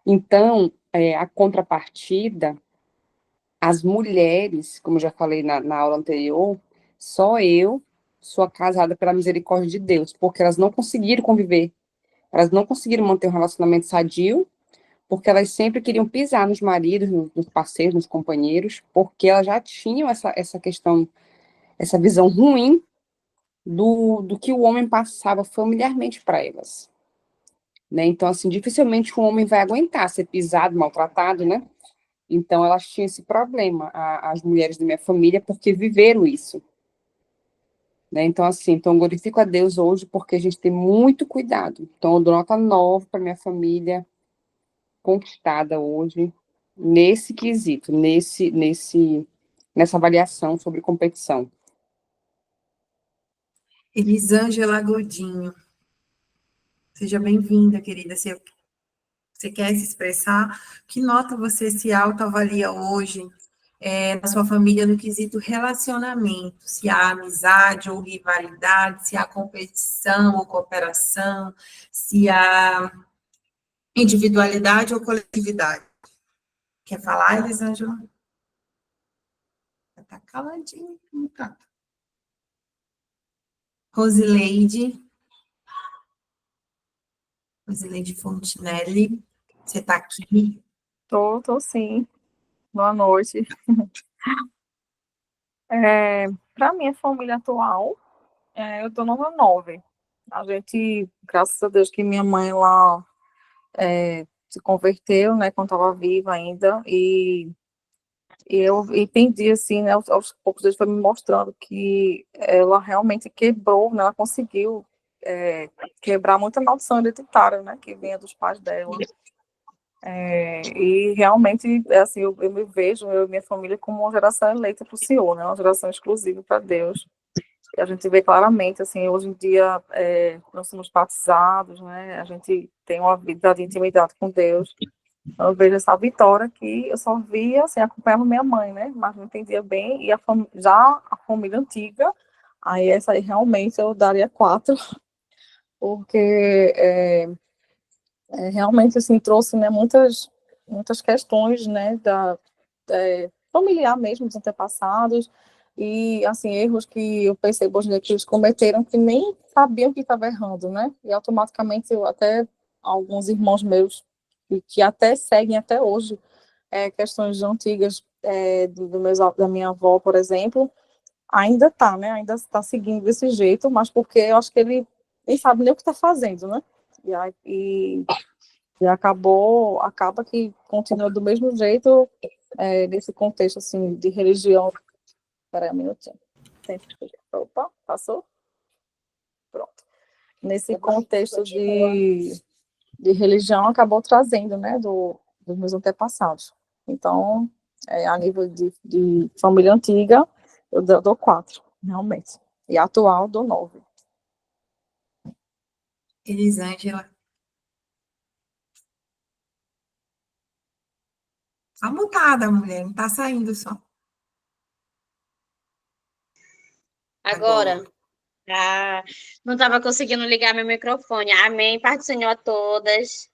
Então, a contrapartida, as mulheres, como eu já falei na aula anterior, só eu sou casada pela misericórdia de Deus, porque elas não conseguiram conviver, elas não conseguiram manter um relacionamento sadio, porque elas sempre queriam pisar nos maridos, nos parceiros, nos companheiros, porque elas já tinham essa questão, essa visão ruim do que o homem passava familiarmente para elas. Né? Então, assim, dificilmente um homem vai aguentar ser pisado, maltratado, né? Então, elas tinham esse problema, as mulheres da minha família, porque viveram isso. Né? Então, assim, então, glorifico a Deus hoje, porque a gente tem muito cuidado. Então, eu dou nota 9 para minha família, conquistada hoje, nesse quesito, nessa avaliação sobre competição. Elisângela Godinho. Seja bem-vinda, querida. Você quer se expressar? Que nota você se autoavalia hoje na sua família no quesito relacionamento? Se há amizade ou rivalidade, se há competição ou cooperação, se há individualidade ou coletividade? Quer falar, Elisângela? Está caladinho. Tá. Rosileide Fontinelli, você está aqui? Tô sim. Boa noite. Para minha família atual, eu tô numa 9. A gente, graças a Deus, que minha mãe lá se converteu, né, quando estava viva ainda, e eu entendi, assim, né, aos poucos Deus foi me mostrando que ela realmente quebrou, né, ela conseguiu quebrar muita maldição hereditária, né, que vinha dos pais dela. E realmente, assim, eu me vejo, eu e minha família, como uma geração eleita para o Senhor, né? Uma geração exclusiva para Deus. E a gente vê claramente, assim, hoje em dia, nós somos batizados, né? A gente tem uma vida de intimidade com Deus. Eu vejo essa vitória que eu só via, assim, acompanhando minha mãe, né? Mas não entendia bem. E já a família antiga, aí essa aí realmente eu daria 4, porque realmente assim trouxe, né, muitas questões, né, familiar mesmo dos antepassados e assim erros que eu percebo hoje em dia que eles cometeram que nem sabiam que estava errando, né, e automaticamente eu até alguns irmãos meus que até seguem até hoje questões antigas da minha avó, por exemplo, ainda tá, né, ainda está seguindo desse jeito, mas porque eu acho que ele nem sabe nem o que está fazendo, né, e acaba que continua do mesmo jeito nesse contexto, assim, de religião. Espera aí um minutinho. Opa, passou? Pronto. Nesse contexto de religião, acabou trazendo, né, dos meus antepassados. Então, a nível de família antiga, eu dou 4, realmente. E atual, dou 9. Elisângela. Só mutada, mulher, não está saindo só. Agora. Não estava conseguindo ligar meu microfone. Amém. Pai do Senhor a todas.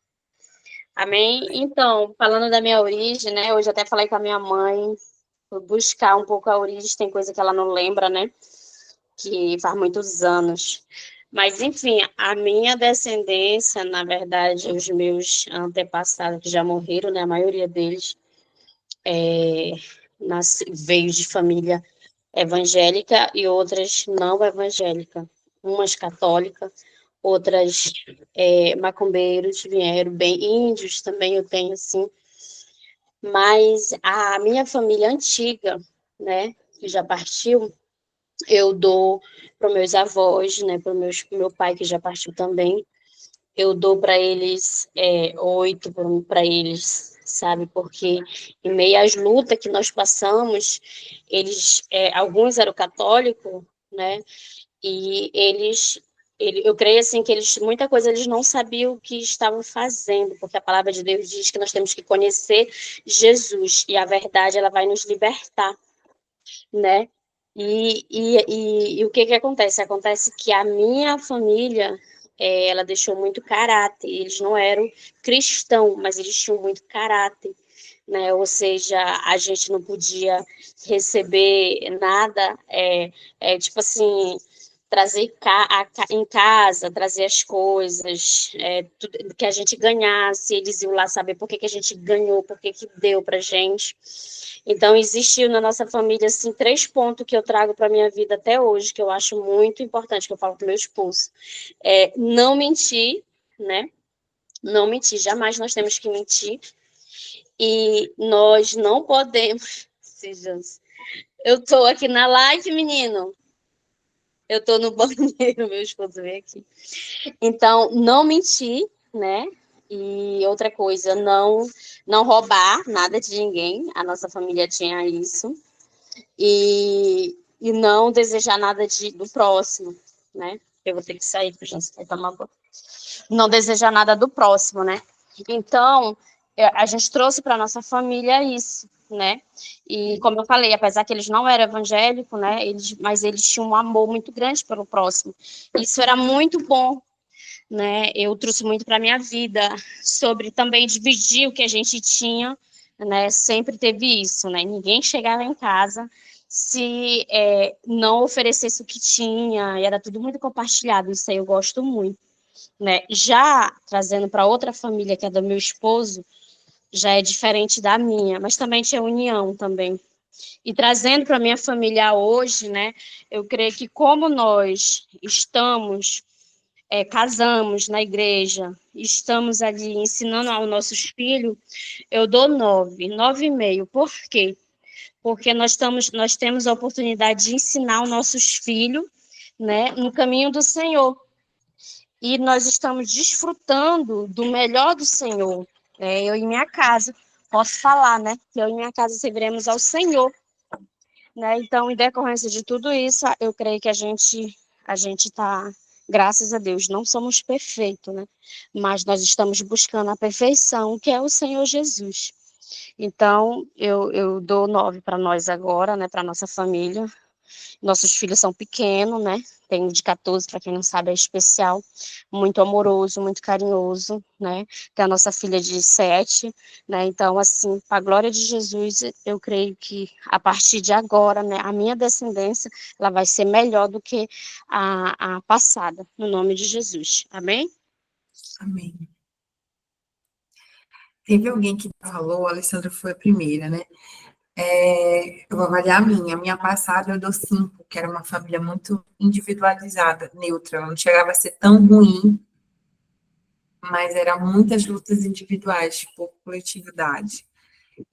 Amém. Então, falando da minha origem, né? Hoje até falei com a minha mãe. Fui buscar um pouco a origem. Tem coisa que ela não lembra, né? Que faz muitos anos. Mas, enfim, a minha descendência, na verdade, os meus antepassados que já morreram, né? A maioria deles veio de família evangélica e outras não evangélica. umas católicas, outras macumbeiros vieram, bem índios também eu tenho, assim, mas a minha família antiga, né, que já partiu, eu dou para os meus avós, né, para meu pai que já partiu também, eu dou para eles 8 para eles, sabe? Porque em meio às lutas que nós passamos, eles, alguns eram católicos, né? E eu creio assim que eles, muita coisa eles não sabiam o que estavam fazendo, porque a palavra de Deus diz que nós temos que conhecer Jesus e a verdade ela vai nos libertar, né? E o que que acontece? Acontece que a minha família, ela deixou muito caráter. Eles não eram cristãos, mas eles tinham muito caráter, né? Ou seja, a gente não podia receber nada, tipo assim, trazer em casa, trazer as coisas, tudo que a gente ganhasse, eles iam lá saber por que que a gente ganhou, por que que deu para gente. Então, existiu na nossa família, assim, 3 pontos que eu trago para a minha vida até hoje, que eu acho muito importante, que eu falo para o meu esposo. Não mentir, né? Não mentir, jamais nós temos que mentir. E nós não podemos... Eu estou aqui na live, menino. Eu estou no banheiro, meu esposo veio aqui. Então, não mentir, né? E outra coisa, não roubar nada de ninguém. A nossa família tinha isso. E não desejar nada do próximo, né? Eu vou ter que sair para a gente tomar banho. Não desejar nada do próximo, né? Então, a gente trouxe para a nossa família isso, né? E como eu falei, apesar que eles não eram evangélicos, né? Mas eles tinham um amor muito grande pelo próximo. Isso era muito bom, né? Eu trouxe muito para a minha vida sobre também dividir o que a gente tinha, né? Sempre teve isso, né? Ninguém chegava em casa se não oferecesse o que tinha, e era tudo muito compartilhado, isso aí eu gosto muito, né? Já trazendo para outra família, que é do meu esposo, já é diferente da minha, mas também tinha união também. E trazendo para a minha família hoje, né? Eu creio que como nós estamos casamos na igreja, estamos ali ensinando aos nossos filhos, eu dou 9, 9,5. Por quê? Porque nós temos a oportunidade de ensinar os nossos filhos, né, no caminho do Senhor. E nós estamos desfrutando do melhor do Senhor. Eu e minha casa, posso falar, né, que eu e minha casa serviremos ao Senhor. Né? Então, em decorrência de tudo isso, eu creio que a gente está, graças a Deus, não somos perfeitos, né? Mas nós estamos buscando a perfeição, que é o Senhor Jesus. Então, eu dou 9 para nós agora, né? Para nossa família. Nossos filhos são pequenos, né? Tem de 14, para quem não sabe, é especial, muito amoroso, muito carinhoso, né? Tem a nossa filha de 7, né? Então, assim, para a glória de Jesus, eu creio que a partir de agora, né, a minha descendência, ela vai ser melhor do que a passada, no nome de Jesus. Amém? Amém. Teve alguém que falou, a Alessandra foi a primeira, né? Eu vou avaliar a minha passada eu dou 5, que era uma família muito individualizada, neutra, não chegava a ser tão ruim, mas eram muitas lutas individuais por coletividade.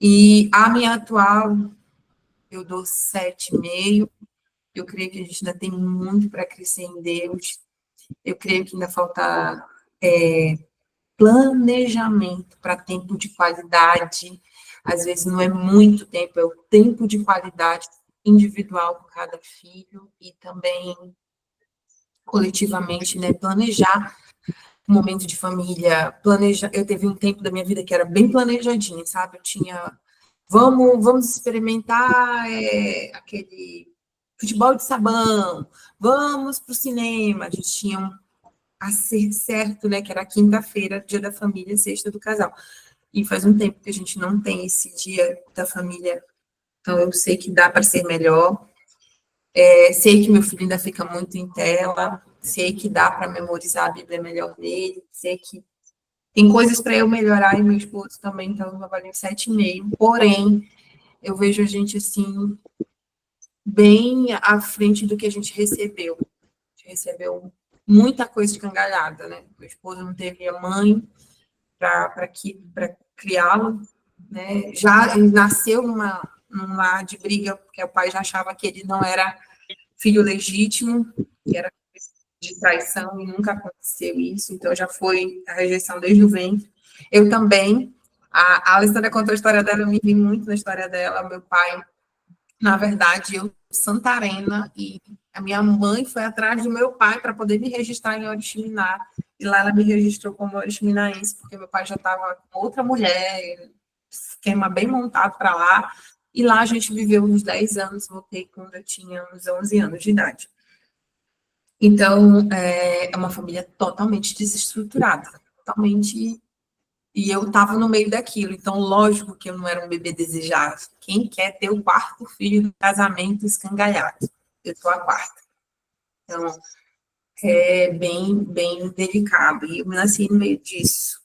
E a minha atual, eu dou 7,5, eu creio que a gente ainda tem muito para crescer em Deus, eu creio que ainda falta planejamento para tempo de qualidade. Às vezes não é muito tempo, é o tempo de qualidade individual com cada filho e também coletivamente, né? Planejar um momento de família, eu teve um tempo da minha vida que era bem planejadinho, sabe? Eu tinha, vamos experimentar aquele futebol de sabão, vamos para o cinema, a gente tinha a ser certo, né? Que era quinta-feira, dia da família, sexta do casal. E faz um tempo que a gente não tem esse dia da família, então eu sei que dá para ser melhor. Sei que meu filho ainda fica muito em tela, sei que dá para memorizar a Bíblia melhor dele, sei que tem coisas para eu melhorar e meu esposo também, então eu avalio 7,5. Porém, eu vejo a gente assim, bem à frente do que a gente recebeu. A gente recebeu muita coisa escangalhada, né? Meu esposo não teve a mãe para criá-lo, né? Já ele nasceu num lar de briga, porque o pai já achava que ele não era filho legítimo, que era de traição, e nunca aconteceu isso, então já foi a rejeição desde o ventre. Eu também, a Alessandra contou a história dela, eu me vi muito na história dela, meu pai, na verdade, eu Santarena, e a minha mãe foi atrás do meu pai para poder me registrar em Oriximiná, e lá ela me registrou como oriximinaense, porque meu pai já estava com outra mulher, esquema bem montado para lá, e lá a gente viveu uns 10 anos, voltei quando eu tinha uns 11 anos de idade. Então, é uma família totalmente desestruturada, totalmente. E eu estava no meio daquilo, então, lógico que eu não era um bebê desejado. Quem quer ter o quarto filho do casamento escangalhado? Eu sou a quarta. Então, é bem delicado. E eu nasci no meio disso.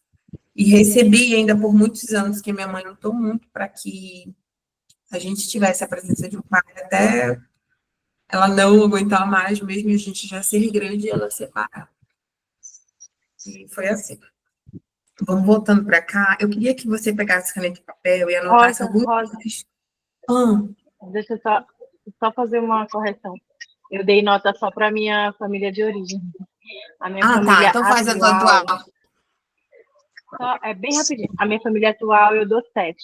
E recebi ainda por muitos anos, que minha mãe lutou muito para que a gente tivesse a presença de um pai, até ela não aguentar mais, mesmo a gente já ser grande, ela separar. E foi assim. Vamos voltando para cá. Eu queria que você pegasse caneta e papel e anotasse algumas coisas. Deixa eu só fazer uma correção. Eu dei nota só para minha família de origem. A minha família Então faz a tua atual. É bem rapidinho. A minha família atual eu dou 7.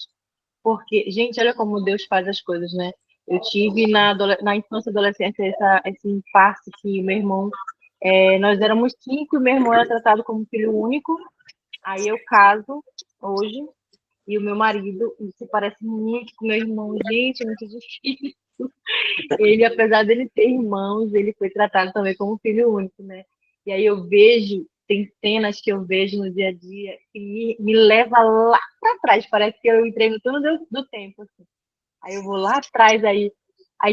Porque, gente, olha como Deus faz as coisas, né? Eu tive na infância e adolescência esse impasse que meu irmão... nós éramos 5 e meu irmão era tratado como filho único. Aí eu caso hoje e o meu marido se parece muito com meu irmão. Gente, é muito difícil. Ele, apesar dele ter irmãos, ele foi tratado também como filho único, né? E aí eu vejo, tem cenas que eu vejo no dia a dia que me leva lá para trás. Parece que eu entrei no túnel do tempo, assim. Aí eu vou lá atrás, aí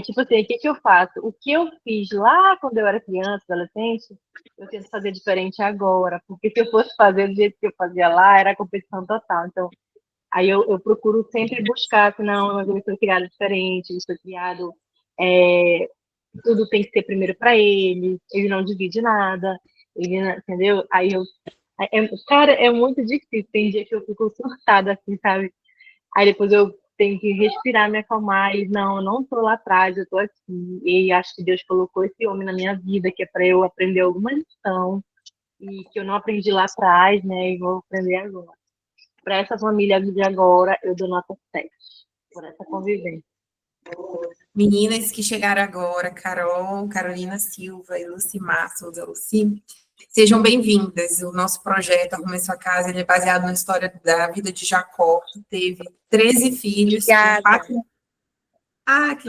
tipo assim, o que eu faço? O que eu fiz lá quando eu era criança, adolescente, eu tento fazer diferente agora, porque se eu fosse fazer do jeito que eu fazia lá, era competição total. Então, aí eu procuro sempre buscar, senão mas ele foi criado diferente, ele foi criado, tudo tem que ser primeiro para ele não divide nada, entendeu? Cara, é muito difícil, tem dia que eu fico surtada, assim, sabe? Aí depois eu tenho que respirar, me acalmar, e não, eu não estou lá atrás, eu estou aqui, e acho que Deus colocou esse homem na minha vida, que é para eu aprender alguma lição, e que eu não aprendi lá atrás, né, e vou aprender agora. Para essa família de agora, eu dou nota 7, por essa convivência. Meninas que chegaram agora, Carol, Carolina Silva e Lucimar Souza Luci, sejam bem-vindas. O nosso projeto Arrume Sua Casa, ele é baseado na história da vida de Jacó, que teve 13 filhos. Que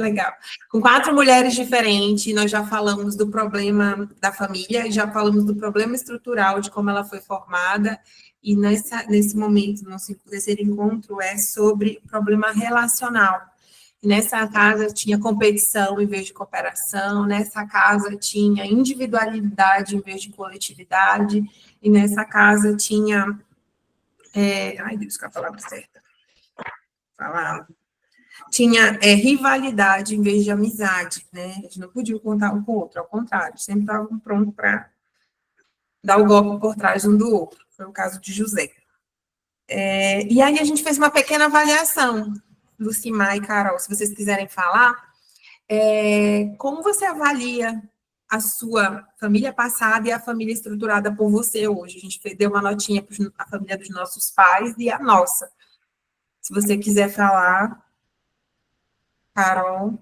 legal. Com 4 mulheres diferentes, nós já falamos do problema da família, já falamos do problema estrutural, de como ela foi formada, e nesse momento, nosso terceiro encontro é sobre problema relacional. Nessa casa tinha competição em vez de cooperação, nessa casa tinha individualidade em vez de coletividade, e nessa casa tinha... ai, Deus, qual é a palavra certa? Tinha rivalidade em vez de amizade, né? A gente não podia contar um com o outro, ao contrário, sempre estavam prontos para dar o golpe por trás um do outro. Foi o caso de José. E aí a gente fez uma pequena avaliação, Lucimar e Carol, se vocês quiserem falar, como você avalia a sua família passada e a família estruturada por você hoje? A gente deu uma notinha para a família dos nossos pais e a nossa. Se você quiser falar, Carol.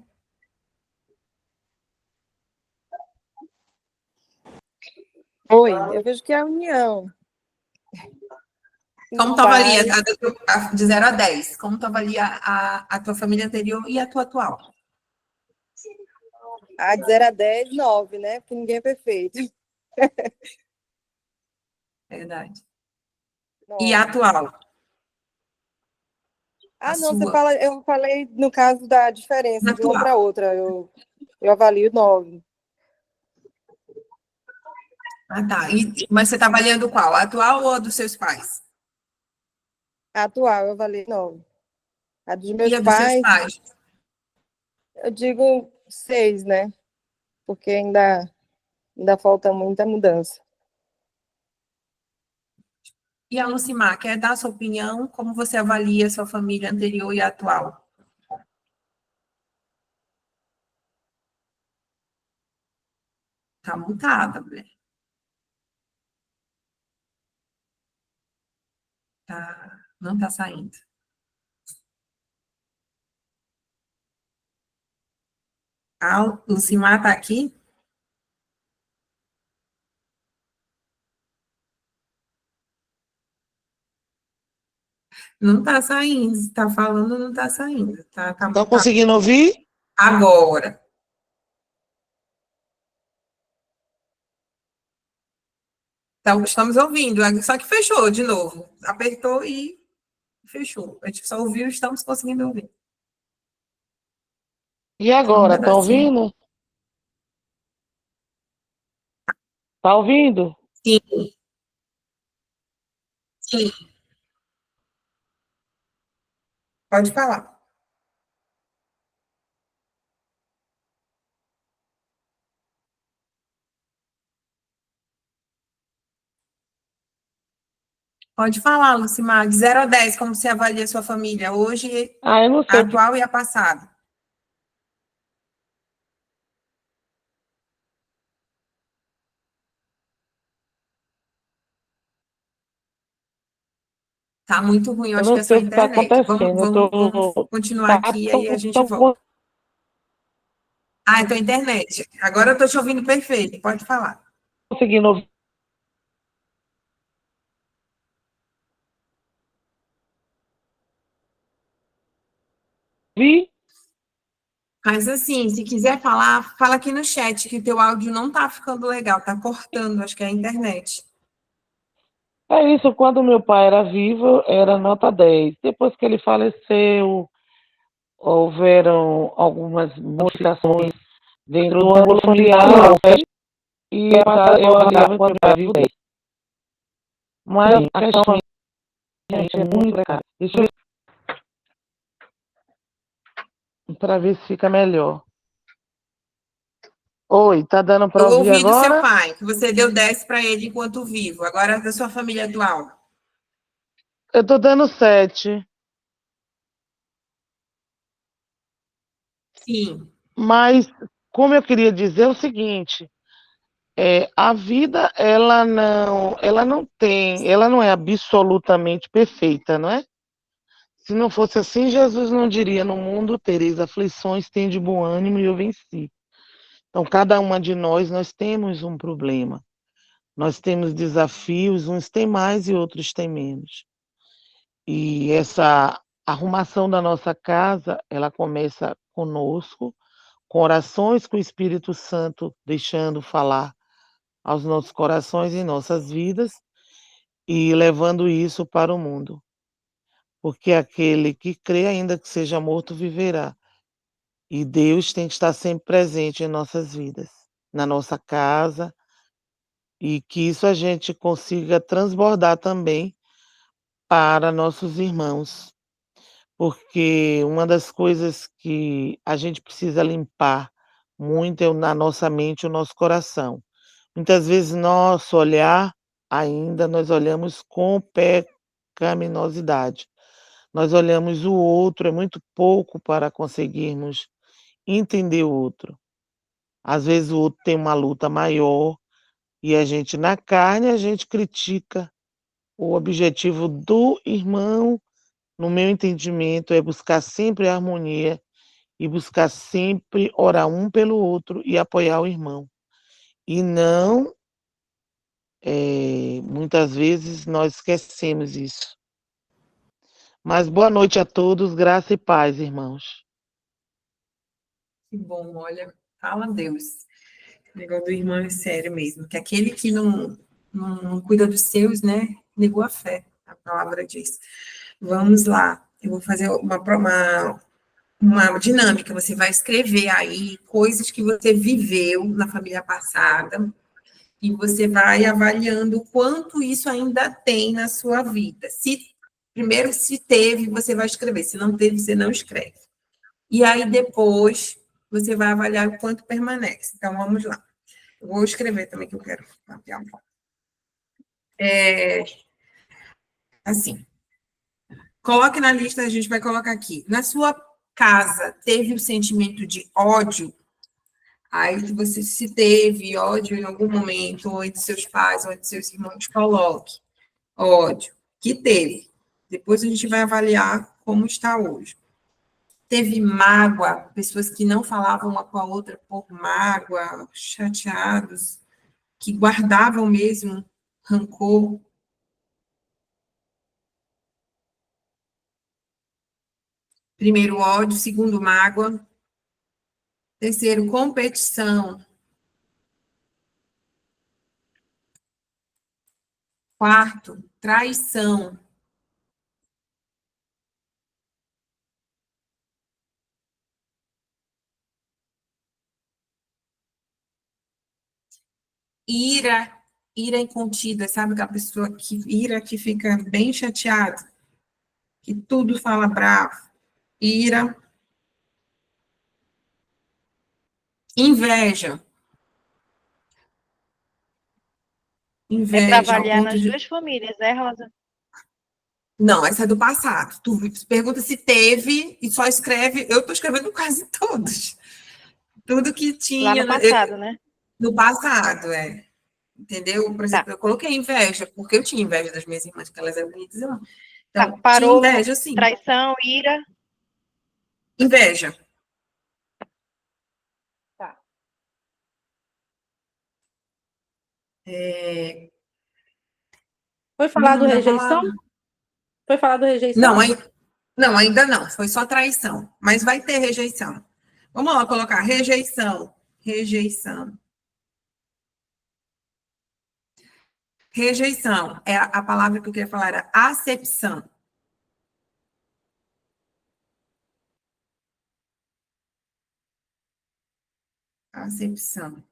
Oi, eu vejo que é a união. Como tu avalia, de 0 a 10, como tu avalia a tua família anterior e a tua atual? De 0 a 10, 9, né? Porque ninguém é perfeito. Verdade. 9. E a atual? Eu falei no caso da diferença de uma para outra. Eu avalio 9. Tá. Mas você está avaliando qual? A atual ou a dos seus pais? A atual, eu avalio 9. A dos meus e a pais, dos seus pais? Eu digo 6, né? Porque ainda Ainda falta muita mudança. E a Lucimar, quer dar a sua opinião? Como você avalia a sua família anterior e atual? Tá mutada, mulher. Tá, não tá saindo. A Lucimar tá aqui? Não tá saindo. Tá falando, não tá saindo. Tá Estão conseguindo ouvir? agora. Então, estamos ouvindo, só que fechou de novo. Apertou e fechou. A gente só ouviu, estamos conseguindo ouvir. E agora, estão ouvindo? Tá ouvindo? Sim. Sim. Pode falar. Pode falar, Lucimar. De 0 a 10, como você avalia a sua família hoje, Eu não a sei. atual e a passada? Tá muito ruim, eu Eu acho que não é só sei a o que está internet. acontecendo. Vamos continuar aqui, aí a gente volta. Ah, então a internet. Agora eu estou te ouvindo perfeito, pode falar. Conseguindo ouvir? Mas assim, se quiser falar, fala aqui no chat, que o teu áudio não tá ficando legal, tá cortando, acho que é a internet. É isso, quando meu pai era vivo, era nota 10. Depois que ele faleceu, houveram algumas modificações dentro do âmbito familiar, e eu avaliava que meu pai era vivo 10. Mas a questão é muito complicada. Deixa eu para ver se fica melhor. Oi, tá dando para Eu ouvir ouvi do seu agora? pai, que você deu 10 para ele enquanto vivo. Agora da sua família atual. Eu tô dando 7. Sim. Mas, como eu queria dizer é o seguinte, a vida, ela não é absolutamente perfeita, não é? Se não fosse assim, Jesus não diria: no mundo tereis aflições, tende bom ânimo, e eu venci. Então, cada uma de nós temos um problema. Nós temos desafios, uns têm mais e outros têm menos. E essa arrumação da nossa casa, ela começa conosco, com orações com o Espírito Santo, deixando falar aos nossos corações e nossas vidas, e levando isso para o mundo. Porque aquele que crê, ainda que seja morto, viverá. E Deus tem que estar sempre presente em nossas vidas, na nossa casa, e que isso a gente consiga transbordar também para nossos irmãos. Porque uma das coisas que a gente precisa limpar muito é na nossa mente, o nosso coração. Muitas vezes nosso olhar, ainda nós olhamos com pecaminosidade. Nós olhamos o outro, é muito pouco para conseguirmos entender o outro. Às vezes o outro tem uma luta maior e a gente, na carne, a gente critica. O objetivo do irmão, no meu entendimento, é buscar sempre a harmonia e buscar sempre orar um pelo outro e apoiar o irmão. E não, muitas vezes nós esquecemos isso. Mas boa noite a todos, graça e paz, irmãos. Que bom, olha, fala Deus. O negócio do irmão é sério mesmo, que aquele que não cuida dos seus, né, negou a fé, a palavra diz. Vamos lá, eu vou fazer uma dinâmica, você vai escrever aí coisas que você viveu na família passada, e você vai avaliando o quanto isso ainda tem na sua vida. Primeiro, se teve, você vai escrever, se não teve, você não escreve. E aí, depois, você vai avaliar o quanto permanece. Então, vamos lá. Vou escrever também, que eu quero mapear um pouco. Assim, coloque na lista, a gente vai colocar aqui. Na sua casa, teve o sentimento de ódio? Aí, você se teve ódio em algum momento, ou entre seus pais, ou entre seus irmãos, coloque ódio, que teve. Depois a gente vai avaliar como está hoje. Teve mágoa, pessoas que não falavam uma com a outra por mágoa, chateados, que guardavam mesmo rancor. Primeiro, ódio. Segundo, mágoa. Terceiro, competição. Quarto, traição. Ira, ira incontida, sabe aquela pessoa que ira, que fica bem chateada, que tudo fala bravo. Ira. Inveja. É para Inveja ao avaliar ponto nas de... duas famílias, né, Rosa? Não, essa é do passado. Tu pergunta se teve e só escreve. Eu estou escrevendo quase todos. Tudo que Lá tinha no passado, né? no passado, entendeu? Por Tá. exemplo, eu coloquei inveja, porque eu tinha inveja das minhas irmãs, que elas eram bonitas. Tá. Então, tinha Parou inveja, sim. traição, ira. Inveja. Tá. Foi falado Menina, rejeição? Foi falado rejeição? Não, ainda não. Foi só traição. Mas vai ter rejeição. Vamos lá colocar rejeição. Rejeição. Rejeição. A palavra que eu queria falar era acepção. Acepção.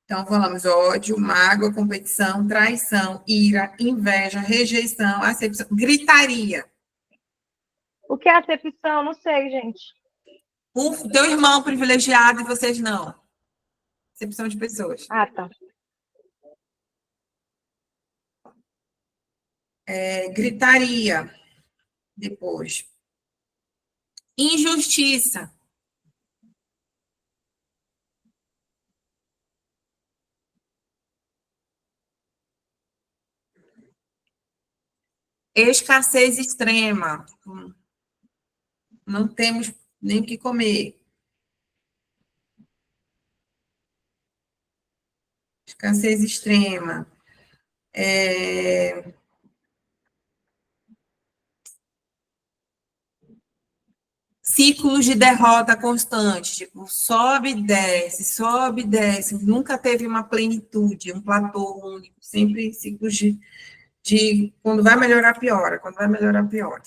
Então, falamos ódio, mágoa, competição, traição, ira, inveja, rejeição, acepção, gritaria. O que é acepção? Não sei, gente. O teu irmão privilegiado e vocês não. Acepção de pessoas. Ah, tá. Gritaria. Depois. Injustiça. Escassez extrema. Não temos nem o que comer. Escassez extrema. Ciclos de derrota constante, tipo, sobe, desce, nunca teve uma plenitude, um platô único, sempre ciclos de quando vai melhorar, piora, quando vai melhorar, piora.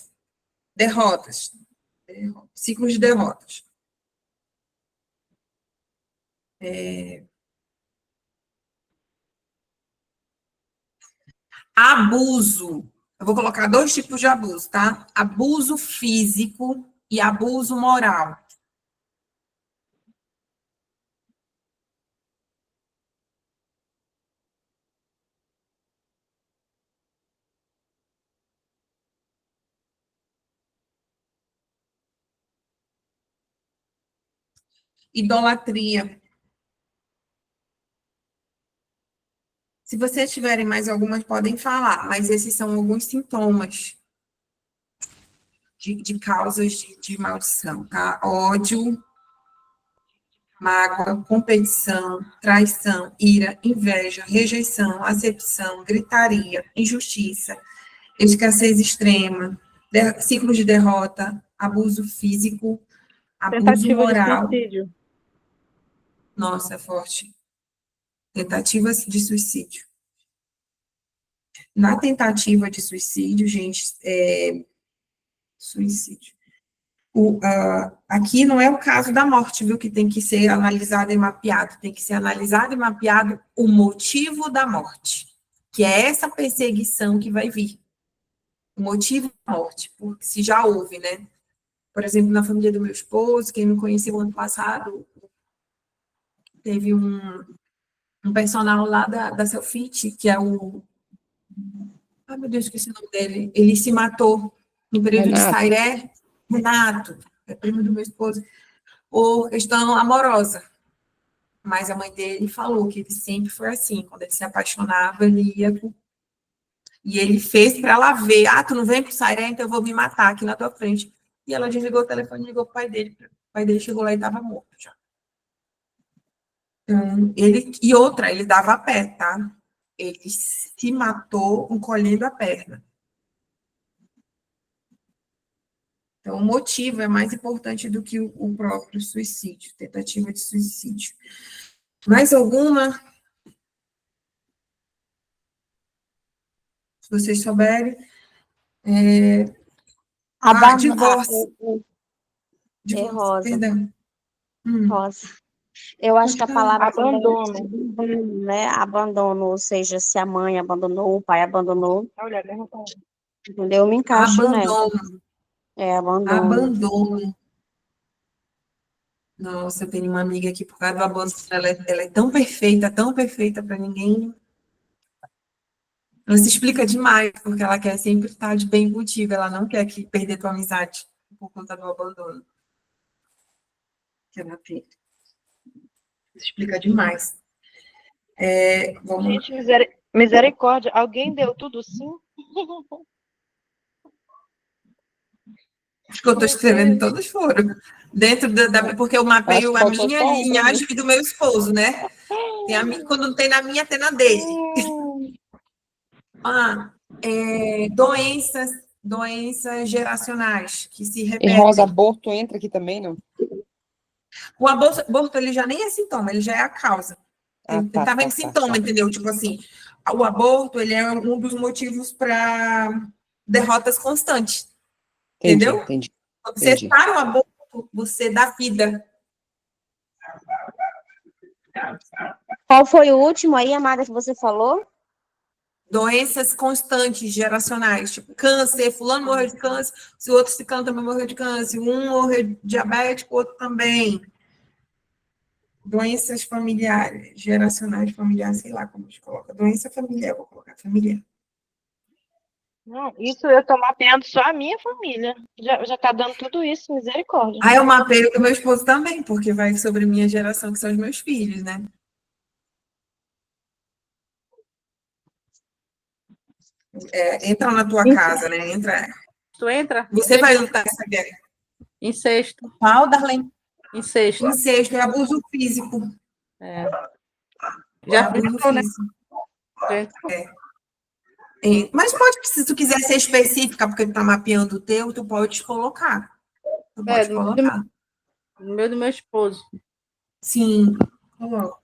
Derrotas, ciclos de derrotas. Abuso. Eu vou colocar 2 tipos de abuso, tá? Abuso físico e abuso moral. Idolatria. Se vocês tiverem mais algumas, podem falar, mas esses são alguns sintomas de causas de maldição, tá? Ódio, mágoa, competição, traição, ira, inveja, rejeição, acepção, gritaria, injustiça, escassez extrema, ciclo de derrota, abuso físico, abuso Tentativa de moral. suicídio. Nossa, é forte. Tentativas de suicídio. Na tentativa de suicídio, gente, suicídio. Aqui não é o caso da morte, viu, que tem que ser analisado e mapeado, tem que ser analisado e mapeado o motivo da morte, que é essa perseguição que vai vir. O motivo da morte, porque se já houve, né? Por exemplo, na família do meu esposo, quem me conheceu ano passado, teve um personal lá da Selfit, que é o... Ai, meu Deus, esqueci o nome dele. Ele se matou no período de Renato. Sairé. Renato, é primo do meu esposo, por questão amorosa. Mas a mãe dele falou que ele sempre foi assim, quando ele se apaixonava, ele ia... E ele fez para ela ver, tu não vem com o Sairé, então eu vou me matar aqui na tua frente. E ela desligou o telefone e ligou pro pai dele. O pai dele chegou lá e estava morto já. Então, ele dava a pé, tá? Ele se matou encolhendo a perna. Então, o motivo é mais importante do que o próprio suicídio, tentativa de suicídio. Mais alguma? Se vocês souberem. Divórcio. Divórcio, Rosa. perdão. Rosa. Eu acho que a palavra abandono, né? Abandono, ou seja, se a mãe abandonou, o pai abandonou, entendeu? Eu me encaixo nela. Abandono. Abandono. Abandono. Nossa, eu tenho uma amiga aqui, por causa do abandono, ela é tão perfeita para ninguém. Ela se explica demais, porque ela quer sempre estar de bem contigo, ela não quer perder tua amizade por conta do abandono. Que ela tem. Se explica demais. Gente, misericórdia, alguém deu tudo sim? Acho que eu estou escrevendo, todos foram. Dentro porque eu mapeio a minha linhagem e do meu esposo, né? Quando não tem na minha, tem na dele. Doenças geracionais que se E repetem. Rosa, aborto entra aqui também, não? O aborto, ele já nem é sintoma, ele já é a causa. Ele estava em sintoma, entendeu? Tipo assim, o aborto, ele é um dos motivos para derrotas constantes. Entendeu? Entendi. Quando você para o aborto, você dá vida. Qual foi o último aí, amada, que você falou? Doenças constantes, geracionais, tipo câncer, fulano morreu de câncer, se o outro ciclano também morreu de câncer, um morreu de diabético, o outro também. Doenças familiares, geracionais familiares, sei lá como a gente coloca. Doença familiar, vou colocar familiar. Não, isso eu estou mapeando só a minha família. Já está dando tudo isso, misericórdia. Eu mapeio do meu esposo também, porque vai sobre minha geração, que são os meus filhos, né? Entra na tua casa, né? Entra. Tu entra? Você vai lutar essa guerra. Incesto. Qual, Darlene? Incesto. Incesto é abuso físico. Já abuso entrou, né? físico. Mas se tu quiser ser específica, porque tu tá mapeando o teu, tu pode colocar. Tu pode colocar. No meu do meu esposo. Sim, coloca.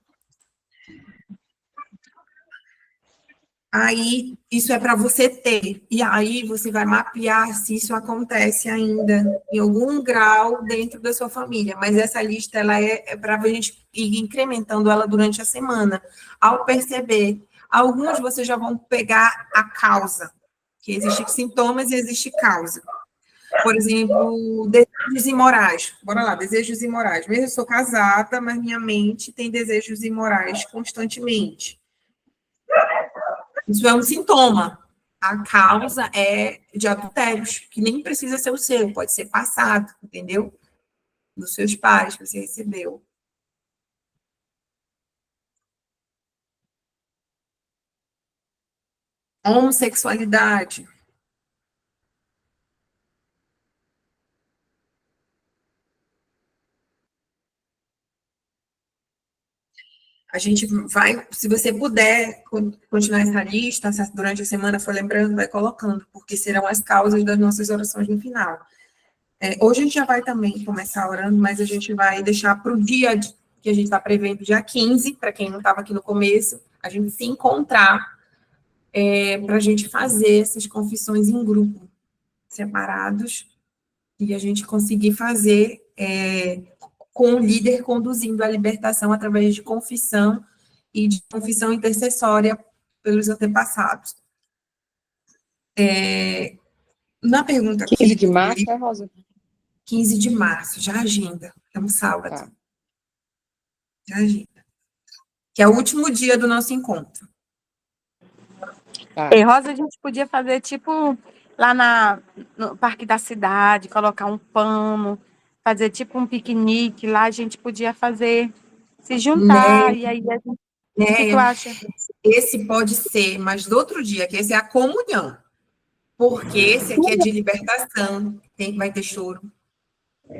Aí, isso é para você ter. E aí, você vai mapear se isso acontece ainda em algum grau dentro da sua família. Mas essa lista, ela é para a gente ir incrementando ela durante a semana. Ao perceber, alguns vocês já vão pegar a causa, que existem sintomas e existe causa. Por exemplo, desejos imorais. Bora lá, desejos imorais. Mesmo eu sou casada, mas minha mente tem desejos imorais constantemente. Isso é um sintoma. A causa é de adultérios, que nem precisa ser o seu, pode ser passado, entendeu? Dos seus pais que você recebeu. Homossexualidade. A gente vai, se você puder continuar essa lista, durante a semana for lembrando, vai colocando, porque serão as causas das nossas orações no final. Hoje a gente já vai também começar orando, mas a gente vai deixar para o dia que a gente está prevendo, dia 15, para quem não estava aqui no começo, a gente se encontrar para a gente fazer essas confissões em grupo, separados, e a gente conseguir fazer com o líder conduzindo a libertação através de confissão e de confissão intercessória pelos antepassados. Na pergunta 15 de março, Rosa? 15 de março, já agenda. É um sábado. Já agenda. que é o último dia do nosso encontro. Tá. E Rosa, a gente podia fazer tipo lá no Parque da Cidade, colocar um pano, fazer tipo um piquenique, lá a gente podia fazer, se juntar, Né, e aí, o que tu né? acha? Esse pode ser, mas do outro dia, que esse é a comunhão. Porque esse aqui é de libertação, vai ter choro,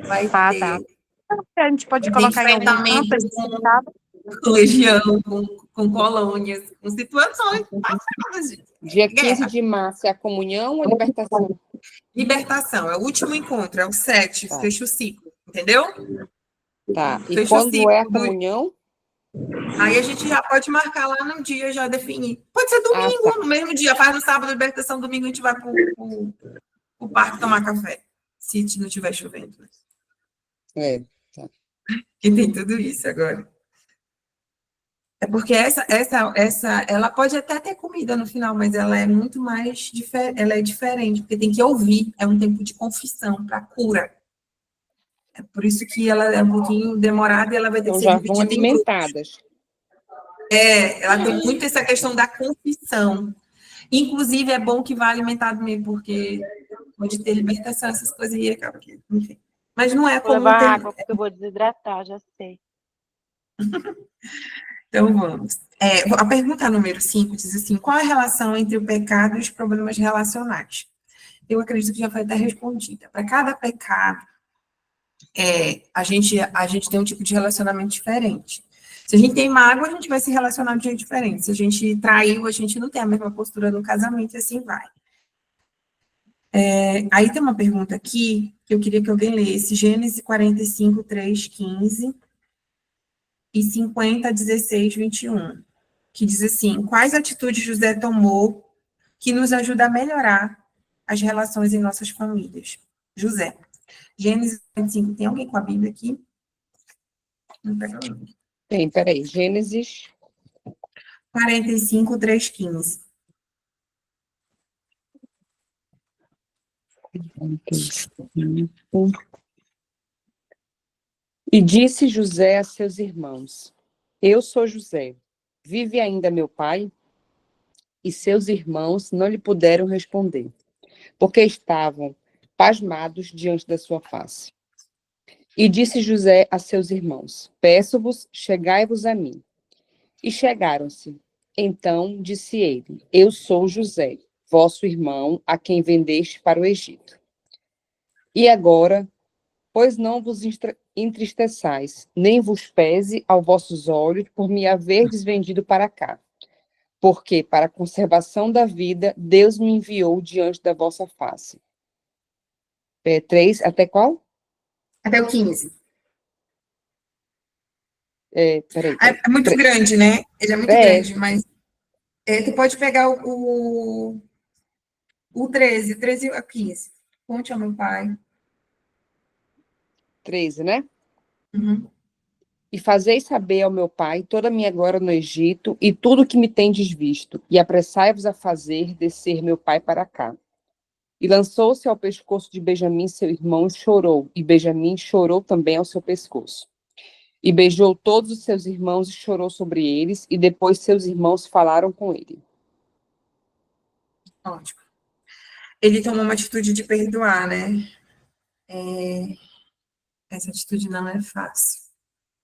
vai Ah, tá. ter A gente pode colocar em algum canto, a enfrentamento gente sentava. com legião, com colônias, com situações passadas, gente. Dia 15 Guerra. de março é a comunhão ou libertação? Libertação, é o último encontro, é o 7, Tá. fecha o ciclo, entendeu? Tá. E Fecha o quando ciclo é a do... comunhão? Aí a gente já pode marcar lá no dia, já definir. Pode ser Ah, domingo, tá. no mesmo dia, faz no sábado, libertação, domingo a gente vai pro parque tomar café, se não estiver chovendo. É, tá. Que tem tudo isso agora. É porque ela pode até ter comida no final, mas ela é muito mais ela é diferente, porque tem que ouvir, é um tempo de confissão para cura. É por isso que ela é um pouquinho demorada e ela vai ter que Então ser já vão dividida em grupos. alimentadas. Ela tem muito essa questão da confissão. Inclusive, é bom que vá alimentado mesmo, porque pode ter libertação, essas coisas aí, acaba que, enfim. Mas não é Vou comum levar ter. água, porque eu vou desidratar, já sei. Então, vamos. A pergunta número 5 diz assim: qual a relação entre o pecado e os problemas relacionais? Eu acredito que já foi até respondida. Para cada pecado, a gente tem um tipo de relacionamento diferente. Se a gente tem mágoa, a gente vai se relacionar de jeito diferente. Se a gente traiu, a gente não tem a mesma postura no casamento, e assim vai. Aí tem uma pergunta aqui, que eu queria que alguém lesse, Gênesis 45, 3, 15 e 50, 16, 21, que diz assim: quais atitudes José tomou que nos ajuda a melhorar as relações em nossas famílias? José. Gênesis 45, tem alguém com a Bíblia aqui? Não pega a Bíblia. Tem, peraí. Gênesis 45, 3, 15. E disse José a seus irmãos: eu sou José. Vive ainda meu pai? E seus irmãos não lhe puderam responder, porque estavam pasmados diante da sua face. E disse José a seus irmãos: peço-vos, chegai-vos a mim. E chegaram-se. Então disse ele: eu sou José, vosso irmão, a quem vendeste para o Egito. E agora, pois não vos entristeçais, nem vos pese aos vossos olhos por me haverdes vendido para cá. Porque, para a conservação da vida, Deus me enviou diante da vossa face. 3, até qual? Até o 15. Peraí. É muito 3. grande, né? Ele é muito grande, mas tu pode pegar o 13 a 15. Conte ao meu pai. 13, né? Uhum. E fazeis saber ao meu pai toda a minha glória no Egito e tudo o que me tendes visto, e apressai-vos a fazer descer meu pai para cá. E lançou-se ao pescoço de Benjamim, seu irmão, e chorou, e Benjamim chorou também ao seu pescoço. E beijou todos os seus irmãos e chorou sobre eles, e depois seus irmãos falaram com ele. Ótimo. Ele tomou uma atitude de perdoar, né? Essa atitude não é fácil.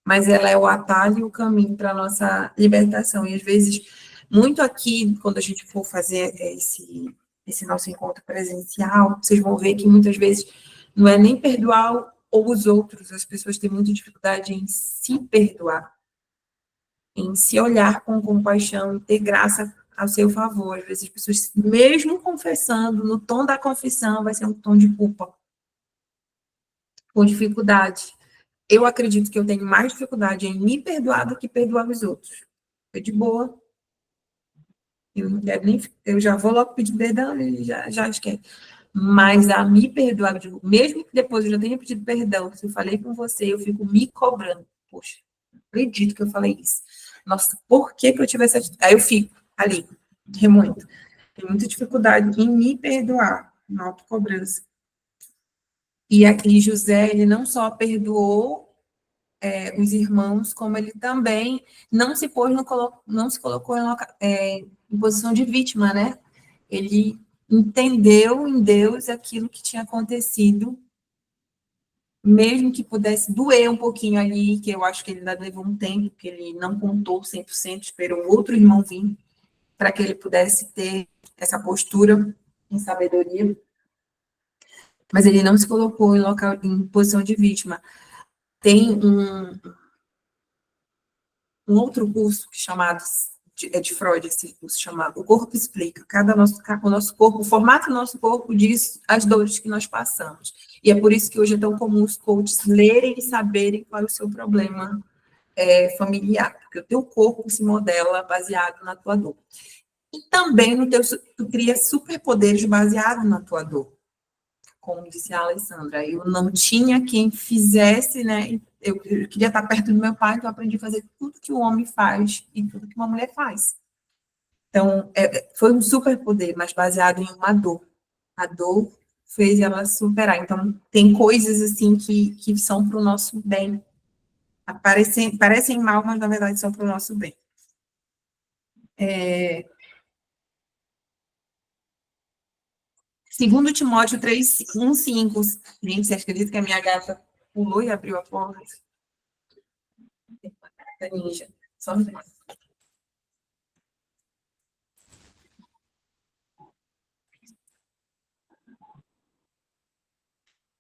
Mas ela é o atalho e o caminho para a nossa libertação. E às vezes, muito aqui, quando a gente for fazer esse nosso encontro presencial, vocês vão ver que muitas vezes não é nem perdoar os outros, as pessoas têm muita dificuldade em se perdoar, em se olhar com compaixão e ter graça ao seu favor. Às vezes as pessoas, mesmo confessando, no tom da confissão, vai ser um tom de culpa, com dificuldade. Eu acredito que eu tenho mais dificuldade em me perdoar do que perdoar os outros. Foi de boa. Eu não quero nem. Eu já vou logo pedir perdão e já esquece. Mas a me perdoar, mesmo que depois eu já tenha pedido perdão, se eu falei com você, eu fico me cobrando. Poxa, não acredito que eu falei isso. Nossa, por que eu tive essa atitude? Aí eu fico ali, remoendo. Tenho muita dificuldade em me perdoar, na autocobrança. E aqui José, ele não só perdoou os irmãos, como ele também não se colocou em posição de vítima, né? Ele entendeu em Deus aquilo que tinha acontecido, mesmo que pudesse doer um pouquinho ali, que eu acho que ele ainda levou um tempo, que ele não contou 100%, esperou outro irmão vir, para que ele pudesse ter essa postura em sabedoria, mas ele não se colocou em posição de vítima. Tem um outro curso chamado de Freud, esse curso chamado O Corpo Explica. O nosso corpo, o formato do nosso corpo diz as dores que nós passamos. E é por isso que hoje é tão comum os coaches lerem e saberem qual é o seu problema familiar, porque o teu corpo se modela baseado na tua dor. E também tu cria superpoderes baseados na tua dor. Como disse a Alessandra, eu não tinha quem fizesse, né? Eu queria estar perto do meu pai, então eu aprendi a fazer tudo que o homem faz e tudo que uma mulher faz. Então, foi um superpoder, mas baseado em uma dor. A dor fez ela superar. Então, tem coisas, assim, que são para o nosso bem. Parecem mal, mas, na verdade, são para o nosso bem. Segundo Timóteo 3, 1, 5. Gente, você acredita que a minha gata pulou e abriu a porta? Ninja. Só um minuto.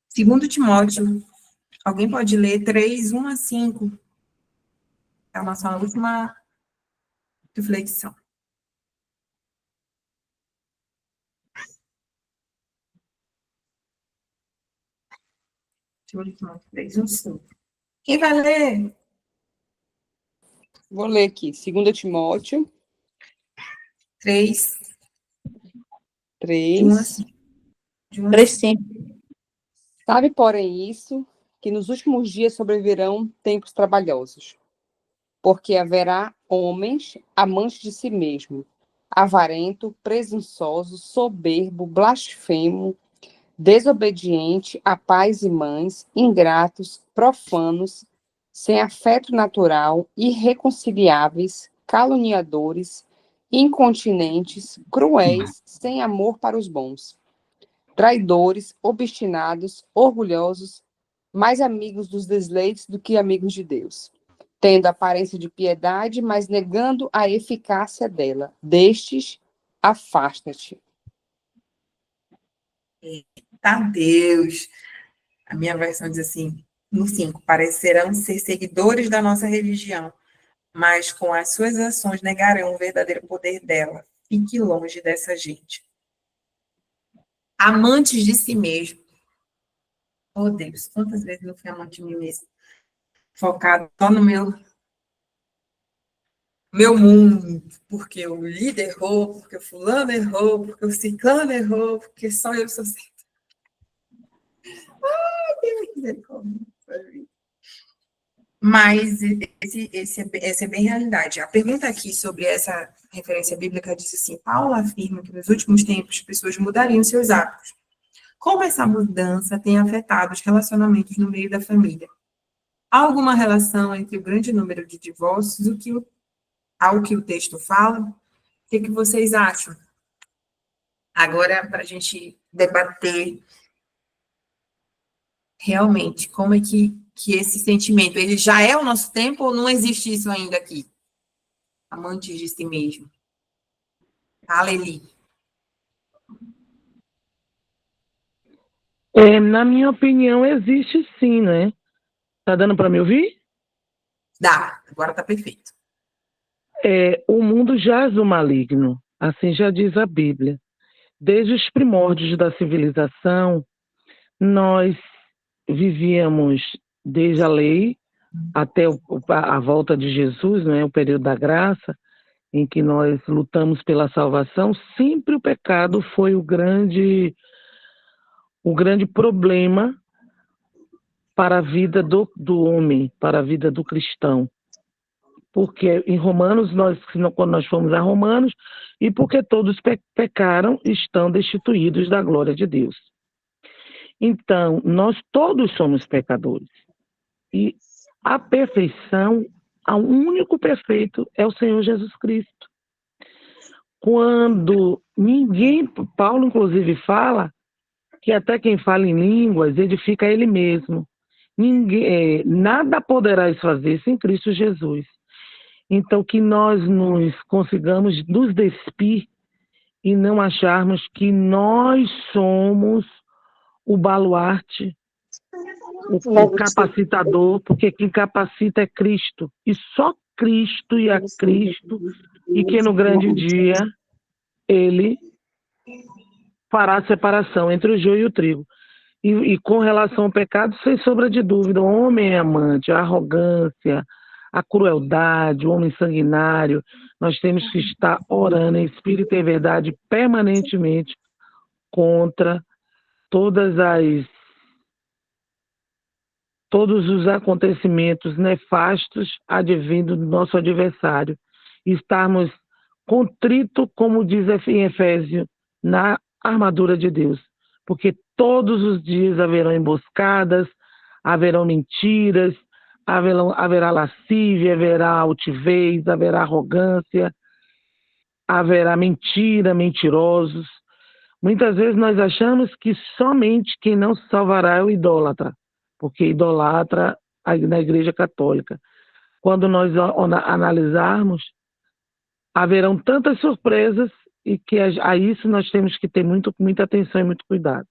Segundo Timóteo, alguém pode ler 3, 1 a 5? É a nossa última reflexão. Segundo Timóteo 3, 1 a 5. Quem vai ler? Vou ler aqui. 2 Timóteo 3, 3. 1 a 5. 3, 5. Sabe, porém, isso, que nos últimos dias sobrevirão tempos trabalhosos, porque haverá homens amantes de si mesmo, avarento, presunçoso, soberbo, blasfemo, desobediente a pais e mães, ingratos, profanos, sem afeto natural, irreconciliáveis, caluniadores, incontinentes, cruéis, sem amor para os bons, traidores, obstinados, orgulhosos, mais amigos dos desleitos do que amigos de Deus, tendo aparência de piedade, mas negando a eficácia dela. Destes, afasta-te. Tá, Deus. A minha versão diz assim, no 5, parecerão ser seguidores da nossa religião, mas com as suas ações negarão o verdadeiro poder dela. Fique longe dessa gente. Amantes de si mesmo. Oh, Deus, quantas vezes eu fui amante de mim mesmo? Focado só no meu mundo, porque o líder errou, porque o fulano errou, porque o ciclano errou, porque só eu sou certo. Ai, Deus, misericórdia. Mas essa é bem realidade. A pergunta aqui sobre essa referência bíblica diz assim: Paulo afirma que nos últimos tempos as pessoas mudariam seus hábitos. Como essa mudança tem afetado os relacionamentos no meio da família? Há alguma relação entre o grande número de divórcios e ao que o texto fala? O que vocês acham? Agora, para a gente debater realmente como é que esse sentimento, ele já é o nosso tempo ou não existe isso ainda aqui? Amantes de si mesmo. Aleli. Na minha opinião, existe sim, né? Tá dando para me ouvir? Dá, agora tá perfeito. O mundo jaz o maligno, assim já diz a Bíblia. Desde os primórdios da civilização, nós vivíamos desde a lei até a volta de Jesus, né, o período da graça, em que nós lutamos pela salvação. Sempre o pecado foi o grande problema para a vida do homem, para a vida do cristão. Porque em Romanos, quando nós fomos a Romanos, e porque todos pecaram, estão destituídos da glória de Deus. Então, nós todos somos pecadores. E a perfeição, o único perfeito é o Senhor Jesus Cristo. Quando Paulo inclusive fala que até quem fala em línguas edifica ele mesmo. Nada poderás fazer sem Cristo Jesus. Então, que nós consigamos nos despir e não acharmos que nós somos o baluarte, o capacitador, porque quem capacita é Cristo. E só Cristo e a Cristo, e que no grande dia ele fará a separação entre o joio e o trigo. E com relação ao pecado, sem sombra de dúvida, o homem é amante, a arrogância, a crueldade, o homem sanguinário, nós temos que estar orando em espírito e verdade permanentemente contra todos os acontecimentos nefastos advindo do nosso adversário. E estarmos contritos, como diz em Efésios, na armadura de Deus. Porque todos os dias haverão emboscadas, haverão mentiras, haverá lascívia, haverá altivez, haverá arrogância, haverá mentira, mentirosos. Muitas vezes nós achamos que somente quem não se salvará é o idólatra, porque idolatra na Igreja Católica. Quando nós analisarmos, haverão tantas surpresas e que a isso nós temos que ter muita atenção e muito cuidado.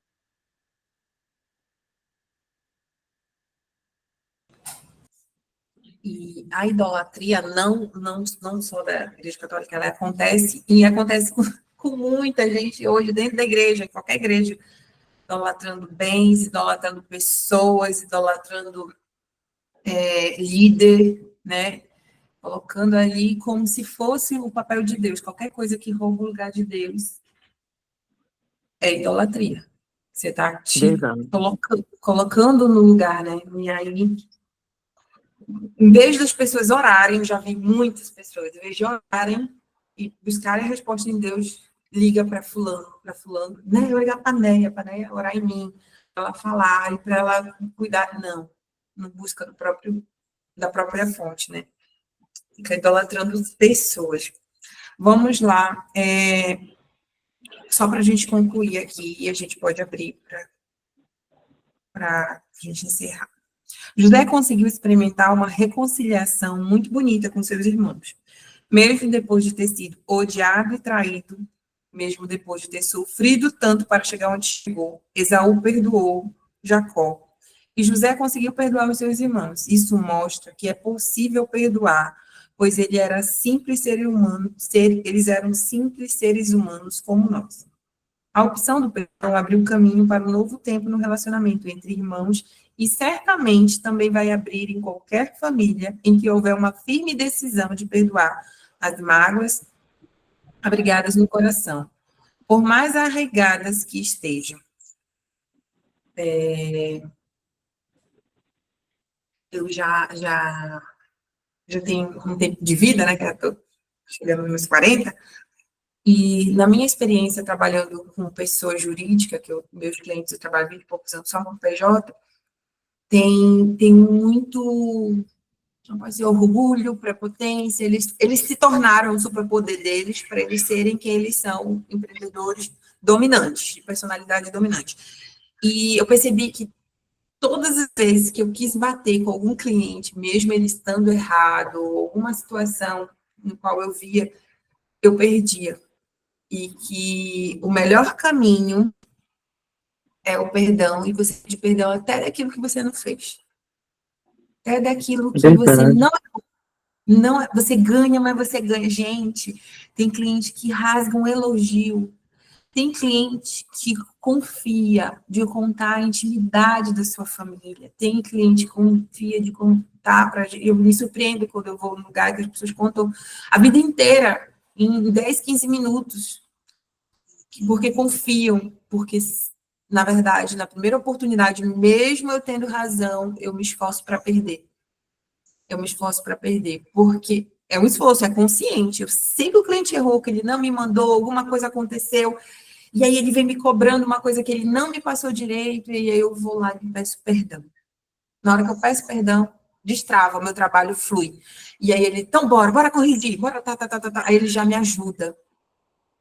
E a idolatria não só da Igreja Católica, ela acontece, e acontece com muita gente hoje dentro da igreja, qualquer igreja, idolatrando bens, idolatrando pessoas, idolatrando líder, né? Colocando ali como se fosse o papel de Deus. Qualquer coisa que rouba o lugar de Deus é idolatria. Você está colocando no lugar, né? E aí, em vez das pessoas orarem, já vi muitas pessoas, em vez de orarem e buscarem a resposta em Deus, liga para fulano, né? Eu ligar para a Neia orar em mim, para ela falar e para ela cuidar. Não busca da própria fonte, né? Fica idolatrando pessoas. Vamos lá, só para a gente concluir aqui, e a gente pode abrir para a gente encerrar. José conseguiu experimentar uma reconciliação muito bonita com seus irmãos. Mesmo depois de ter sido odiado e traído, mesmo depois de ter sofrido tanto para chegar onde chegou, Esaú perdoou Jacó. E José conseguiu perdoar os seus irmãos. Isso mostra que é possível perdoar, pois eles eram simples seres humanos como nós. A opção do perdão abriu caminho para um novo tempo no relacionamento entre irmãos e certamente também vai abrir em qualquer família em que houver uma firme decisão de perdoar as mágoas abrigadas no coração, por mais arraigadas que estejam. Eu já tenho um tempo de vida, né, que eu estou chegando nos meus 40, e na minha experiência trabalhando com pessoa jurídica, meus clientes, eu trabalho 20 e poucos anos só com PJ, tem muito, não pode ser, orgulho, prepotência, eles se tornaram o superpoder deles para eles serem quem eles são, empreendedores dominantes, de personalidade dominante. E eu percebi que todas as vezes que eu quis bater com algum cliente, mesmo ele estando errado, alguma situação no qual eu via, eu perdia. E que o melhor caminho é o perdão, e você pedir perdão até daquilo que você não fez. Até daquilo que você não... Você ganha, mas você ganha. Gente, tem cliente que rasga um elogio. Tem cliente que confia de contar a intimidade da sua família. Tem cliente que confia de contar para... Eu me surpreendo quando eu vou num lugar que as pessoas contam a vida inteira, em 10, 15 minutos, porque confiam, porque, na verdade, na primeira oportunidade, mesmo eu tendo razão, eu me esforço para perder. Porque é um esforço, é consciente. Eu sei que o cliente errou, que ele não me mandou, alguma coisa aconteceu, e aí ele vem me cobrando uma coisa que ele não me passou direito, e aí eu vou lá e peço perdão. Na hora que eu peço perdão, destrava, o meu trabalho flui. E aí ele, então bora corrigir, bora, tá. Aí ele já me ajuda,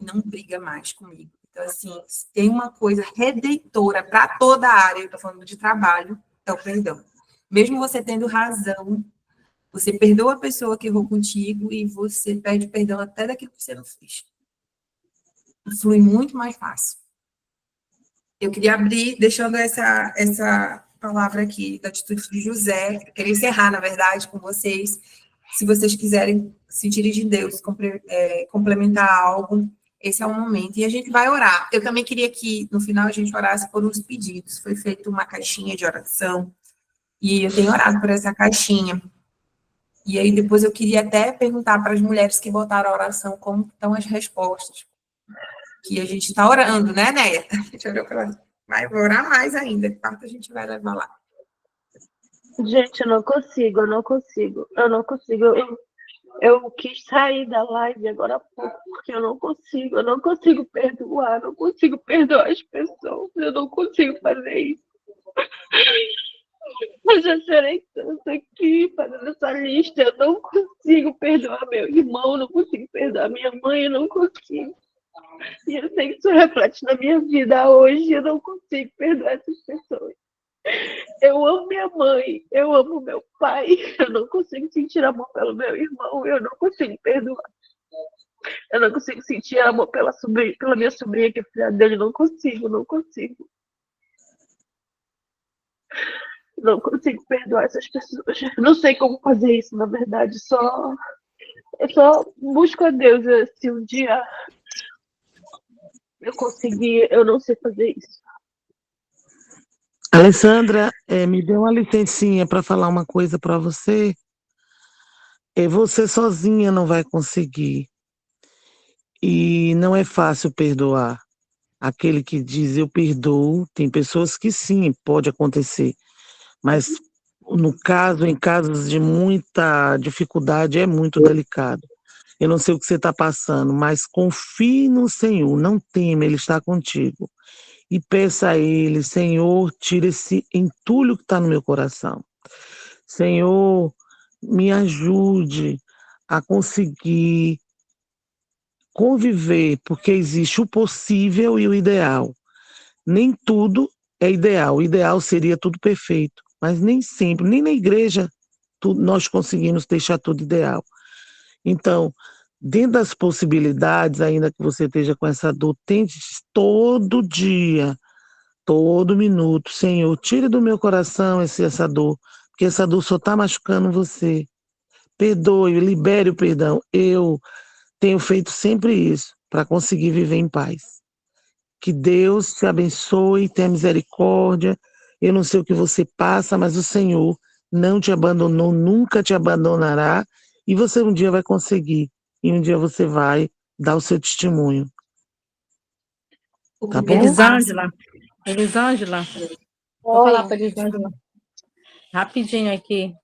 não briga mais comigo. Então, assim, tem uma coisa redentora para toda a área, eu tô falando de trabalho, é o perdão. Mesmo você tendo razão, você perdoa a pessoa que errou contigo e você pede perdão até daquilo que você não fez. Flui muito mais fácil. Eu queria abrir, deixando essa palavra aqui, da atitude de José. Eu queria encerrar, na verdade, com vocês. Se vocês quiserem sentir de Deus, complementar algo, esse é o momento. E a gente vai orar. Eu também queria que, no final, a gente orasse por uns pedidos. Foi feita uma caixinha de oração. E eu tenho orado por essa caixinha. E aí, depois, eu queria até perguntar para as mulheres que botaram a oração como estão as respostas. Que a gente está orando, né, Néia? A gente orou para ela. Vai orar mais ainda. Quarta a gente vai levar lá. Gente, eu não consigo. Eu quis sair da live agora há pouco, porque eu não consigo perdoar, não consigo perdoar as pessoas, eu não consigo fazer isso. Eu já chorei tanto aqui, fazendo essa lista, eu não consigo perdoar meu irmão, não consigo perdoar minha mãe, eu não consigo. E eu sei que isso reflete na minha vida hoje, eu não consigo perdoar essas pessoas. Eu amo minha mãe, eu amo meu pai, eu não consigo sentir amor pelo meu irmão, eu não consigo perdoar. Eu não consigo sentir amor pela minha sobrinha, que é filha dele, não consigo. Não consigo perdoar essas pessoas. Não sei como fazer isso, na verdade, eu só busco a Deus, se um dia eu conseguir, eu não sei fazer isso. Alessandra, me dê uma licencinha para falar uma coisa para você. Você sozinha não vai conseguir. E não é fácil perdoar. Aquele que diz eu perdoo, tem pessoas que sim, pode acontecer. Mas em casos de muita dificuldade, é muito delicado. Eu não sei o que você está passando, mas confie no Senhor, não tema, Ele está contigo. E peça a Ele, Senhor, tira esse entulho que está no meu coração. Senhor, me ajude a conseguir conviver, porque existe o possível e o ideal. Nem tudo é ideal. O ideal seria tudo perfeito, mas nem sempre, nem na igreja, nós conseguimos deixar tudo ideal. Então, dentro das possibilidades, ainda que você esteja com essa dor, tente todo dia, todo minuto, Senhor, tire do meu coração essa dor, porque essa dor só está machucando você. Perdoe, libere o perdão. Eu tenho feito sempre isso, para conseguir viver em paz. Que Deus te abençoe, tenha misericórdia. Eu não sei o que você passa, mas o Senhor não te abandonou, nunca te abandonará, e você um dia vai conseguir, e um dia você vai dar o seu testemunho. Tá bom? Elisângela, vou falar para Elisângela rapidinho aqui.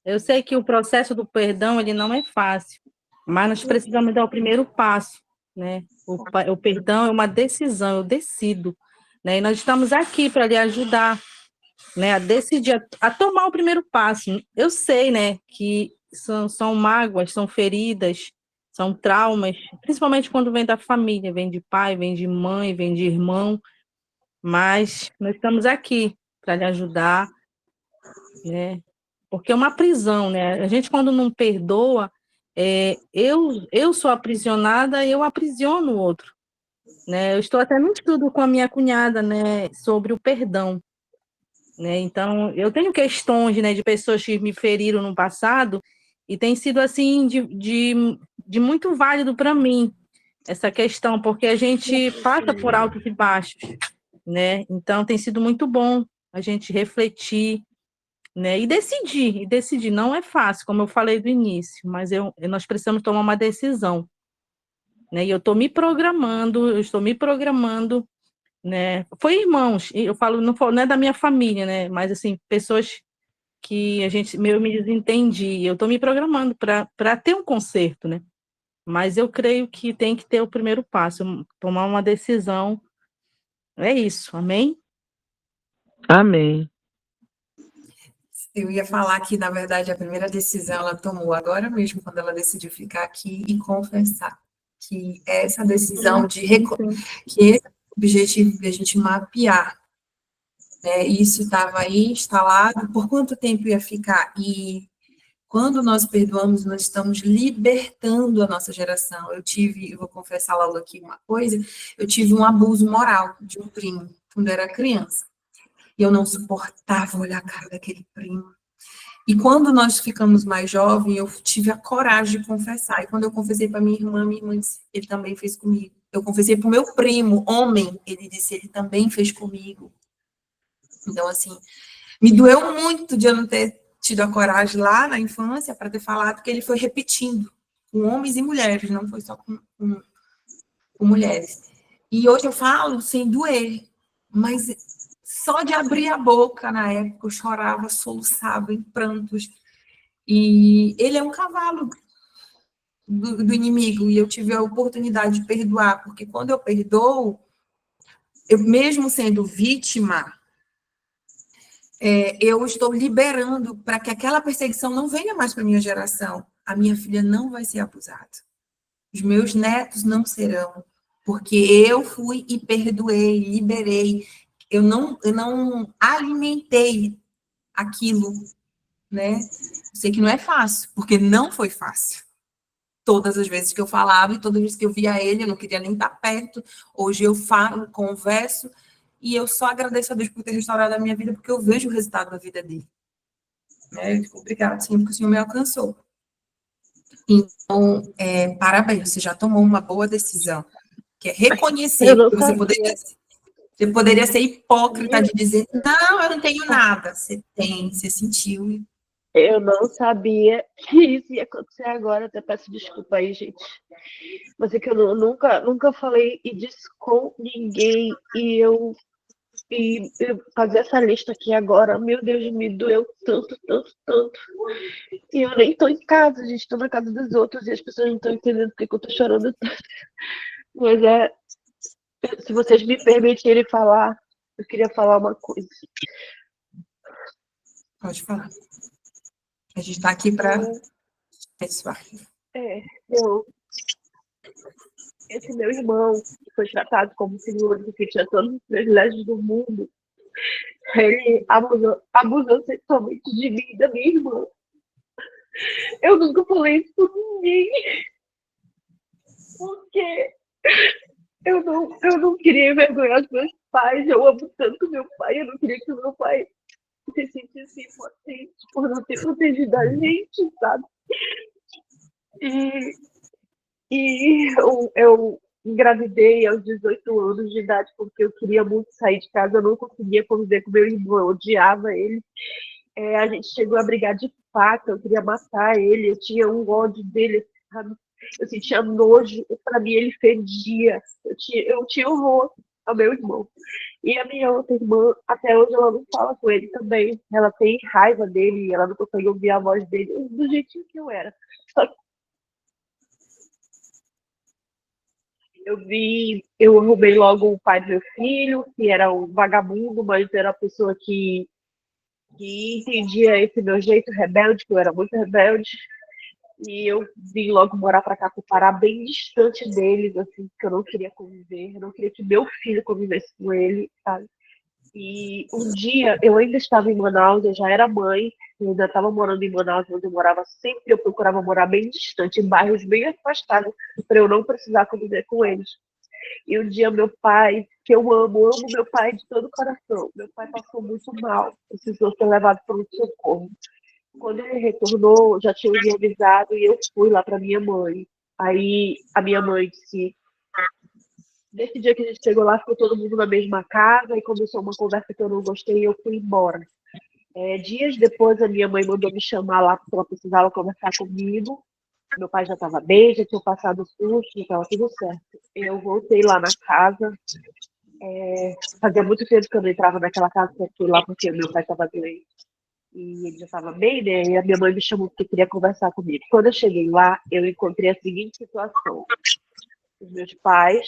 Eu sei que o processo do perdão, ele não é fácil, mas nós precisamos dar o primeiro passo, né? O perdão é uma decisão, eu decido, né? E nós estamos aqui para lhe ajudar, né? A decidir, a tomar o primeiro passo. Eu sei, né, que são mágoas, são feridas, são traumas, principalmente quando vem da família, vem de pai, vem de mãe, vem de irmão, mas nós estamos aqui para lhe ajudar, né? Porque é uma prisão, né? A gente, quando não perdoa, eu sou aprisionada e eu aprisiono o outro, né? Eu estou até no estudo com a minha cunhada, né, sobre o perdão, né? Então, eu tenho questões, né, de pessoas que me feriram no passado e tem sido, assim, de muito válido para mim essa questão, porque a gente passa por altos e baixos, né? Então, tem sido muito bom a gente refletir, né? E decidir. Não é fácil, como eu falei do início, mas nós precisamos tomar uma decisão, né? E eu estou me programando, né? Foi irmãos, eu falo, não é da minha família, né? Mas, assim, pessoas que eu me desentendi, eu estou me programando para ter um conserto, né? Mas eu creio que tem que ter o primeiro passo, tomar uma decisão. É isso, amém? Amém. Eu ia falar que, na verdade, a primeira decisão ela tomou agora mesmo, quando ela decidiu ficar aqui e confessar que essa decisão que esse é o objetivo de a gente mapear, né? Isso estava aí instalado, por quanto tempo ia ficar? E quando nós perdoamos, nós estamos libertando a nossa geração. Eu vou confessar logo aqui uma coisa, eu tive um abuso moral de um primo, quando eu era criança. E eu não suportava olhar a cara daquele primo. E quando nós ficamos mais jovens, eu tive a coragem de confessar. E quando eu confessei para minha irmã disse, ele também fez comigo. Eu confessei para o meu primo, homem, ele disse, ele também fez comigo. Então, assim, me doeu muito de eu não ter tido a coragem lá na infância para ter falado, que ele foi repetindo, com homens e mulheres, não foi só com mulheres. E hoje eu falo sem doer, mas só de abrir a boca na época, eu chorava, soluçava em prantos. E ele é um cavalo do inimigo, e eu tive a oportunidade de perdoar, porque quando eu perdoo, eu mesmo sendo vítima, eu estou liberando para que aquela perseguição não venha mais para a minha geração. A minha filha não vai ser abusada. Os meus netos não serão, porque eu fui e perdoei, liberei. Eu não alimentei aquilo, né? Sei que não é fácil, porque não foi fácil. Todas as vezes que eu falava e todas as vezes que eu via ele, eu não queria nem estar perto. Hoje eu falo, converso, e eu só agradeço a Deus por ter restaurado a minha vida, porque eu vejo o resultado da vida dele. Né? Eu fico obrigada, Senhor, porque o Senhor me alcançou. Então, parabéns, você já tomou uma boa decisão, que é reconhecer que você poderia ser hipócrita de dizer, não, eu não tenho nada. Você tem, você sentiu. Eu não sabia que isso ia acontecer agora, até peço desculpa aí, gente. Mas é que eu nunca falei e disse com ninguém, e eu fazer essa lista aqui agora, meu Deus, me doeu tanto, tanto, tanto. E eu nem tô em casa, gente, tô na casa dos outros, e as pessoas não estão entendendo porque que eu tô chorando tanto. Mas se vocês me permitirem falar, eu queria falar uma coisa. Pode falar. A gente está aqui para pessoal. Esse meu irmão, que foi tratado como senhor, que tinha todos os privilégios do mundo, ele abusou sexualmente de mim e da minha irmã. Eu nunca falei isso com ninguém, porque eu não queria envergonhar os meus pais. Eu amo tanto meu pai, eu não queria que o meu pai se sentisse impotente por não ter protegido a gente, sabe? E eu engravidei aos 18 anos de idade porque eu queria muito sair de casa, eu não conseguia conviver com meu irmão, eu odiava ele. A gente chegou a brigar de faca, eu queria matar ele, eu tinha um ódio dele, sabe? Eu sentia nojo, para mim ele fedia, eu tinha horror ao meu irmão. E a minha outra irmã, até hoje, ela não fala com ele também, ela tem raiva dele, ela não consegue ouvir a voz dele, do jeitinho que eu era. Só que eu roubei logo o pai do meu filho, que era um vagabundo, mas era a pessoa que entendia esse meu jeito rebelde, que eu era muito rebelde. E eu vim logo morar para cá, para o Pará, bem distante deles, assim, porque eu não queria conviver, eu não queria que meu filho convivesse com ele, sabe? E um dia, eu ainda estava em Manaus, eu já era mãe, eu ainda estava morando em Manaus, onde eu morava sempre, eu procurava morar bem distante, em bairros bem afastados, para eu não precisar conviver com eles. E um dia meu pai, que eu amo meu pai de todo o coração, meu pai passou muito mal, precisou ser levado para um socorro. Quando ele retornou, já tinha me avisado e eu fui lá para minha mãe. Aí a minha mãe disse, nesse dia que a gente chegou lá, ficou todo mundo na mesma casa e começou uma conversa que eu não gostei e eu fui embora. Dias depois, a minha mãe mandou me chamar lá porque ela precisava conversar comigo. Meu pai já estava bem, já tinha passado o susto, já estava tudo certo. Eu voltei lá na casa. Fazia muito tempo que eu não entrava naquela casa, que eu fui lá porque meu pai estava doente. E ele já estava bem, né? E a minha mãe me chamou porque queria conversar comigo. Quando eu cheguei lá, eu encontrei a seguinte situação. Os meus pais,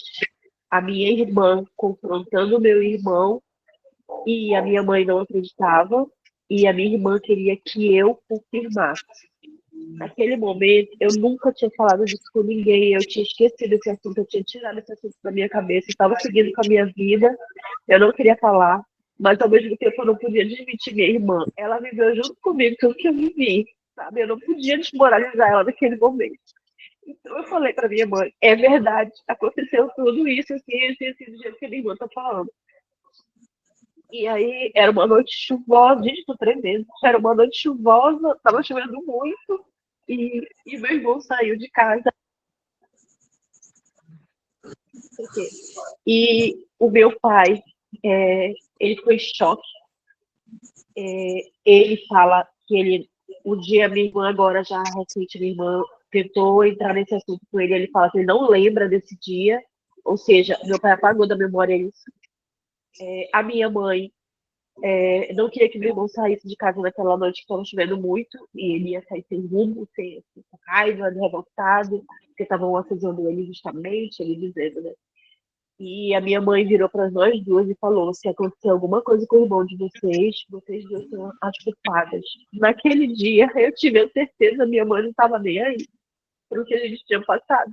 a minha irmã confrontando o meu irmão, e a minha mãe não acreditava. e a minha irmã queria que eu confirmasse. Naquele momento, eu nunca tinha falado disso com ninguém, eu tinha esquecido esse assunto, eu tinha tirado esse assunto da minha cabeça, estava seguindo com a minha vida, eu não queria falar, mas ao mesmo tempo eu não podia desmentir minha irmã. Ela viveu junto comigo tudo que eu vivi, sabe? Eu não podia desmoralizar ela naquele momento. Então eu falei para minha mãe, é verdade, aconteceu tudo isso, assim, do jeito que a minha irmã está falando. E aí era uma noite chuvosa, gente, tô tremendo. Era uma noite chuvosa, tava chovendo muito, e meu irmão saiu de casa. E o meu pai, ele ficou em choque. Ele fala que o dia minha irmã agora já recente, minha irmã tentou entrar nesse assunto com ele fala que ele não lembra desse dia, ou seja, meu pai apagou da memória isso. A minha mãe não queria que meu irmão saísse de casa naquela noite que estava chovendo muito, e ele ia sair sem rumo, com raiva, revoltado, porque estavam acusando ele justamente, ele dizendo, né? E a minha mãe virou para nós duas e falou: se acontecer alguma coisa com o irmão de vocês, vocês duas são as culpadas. Naquele dia, eu tive a certeza, minha mãe não estava nem aí para o que a gente tinha passado.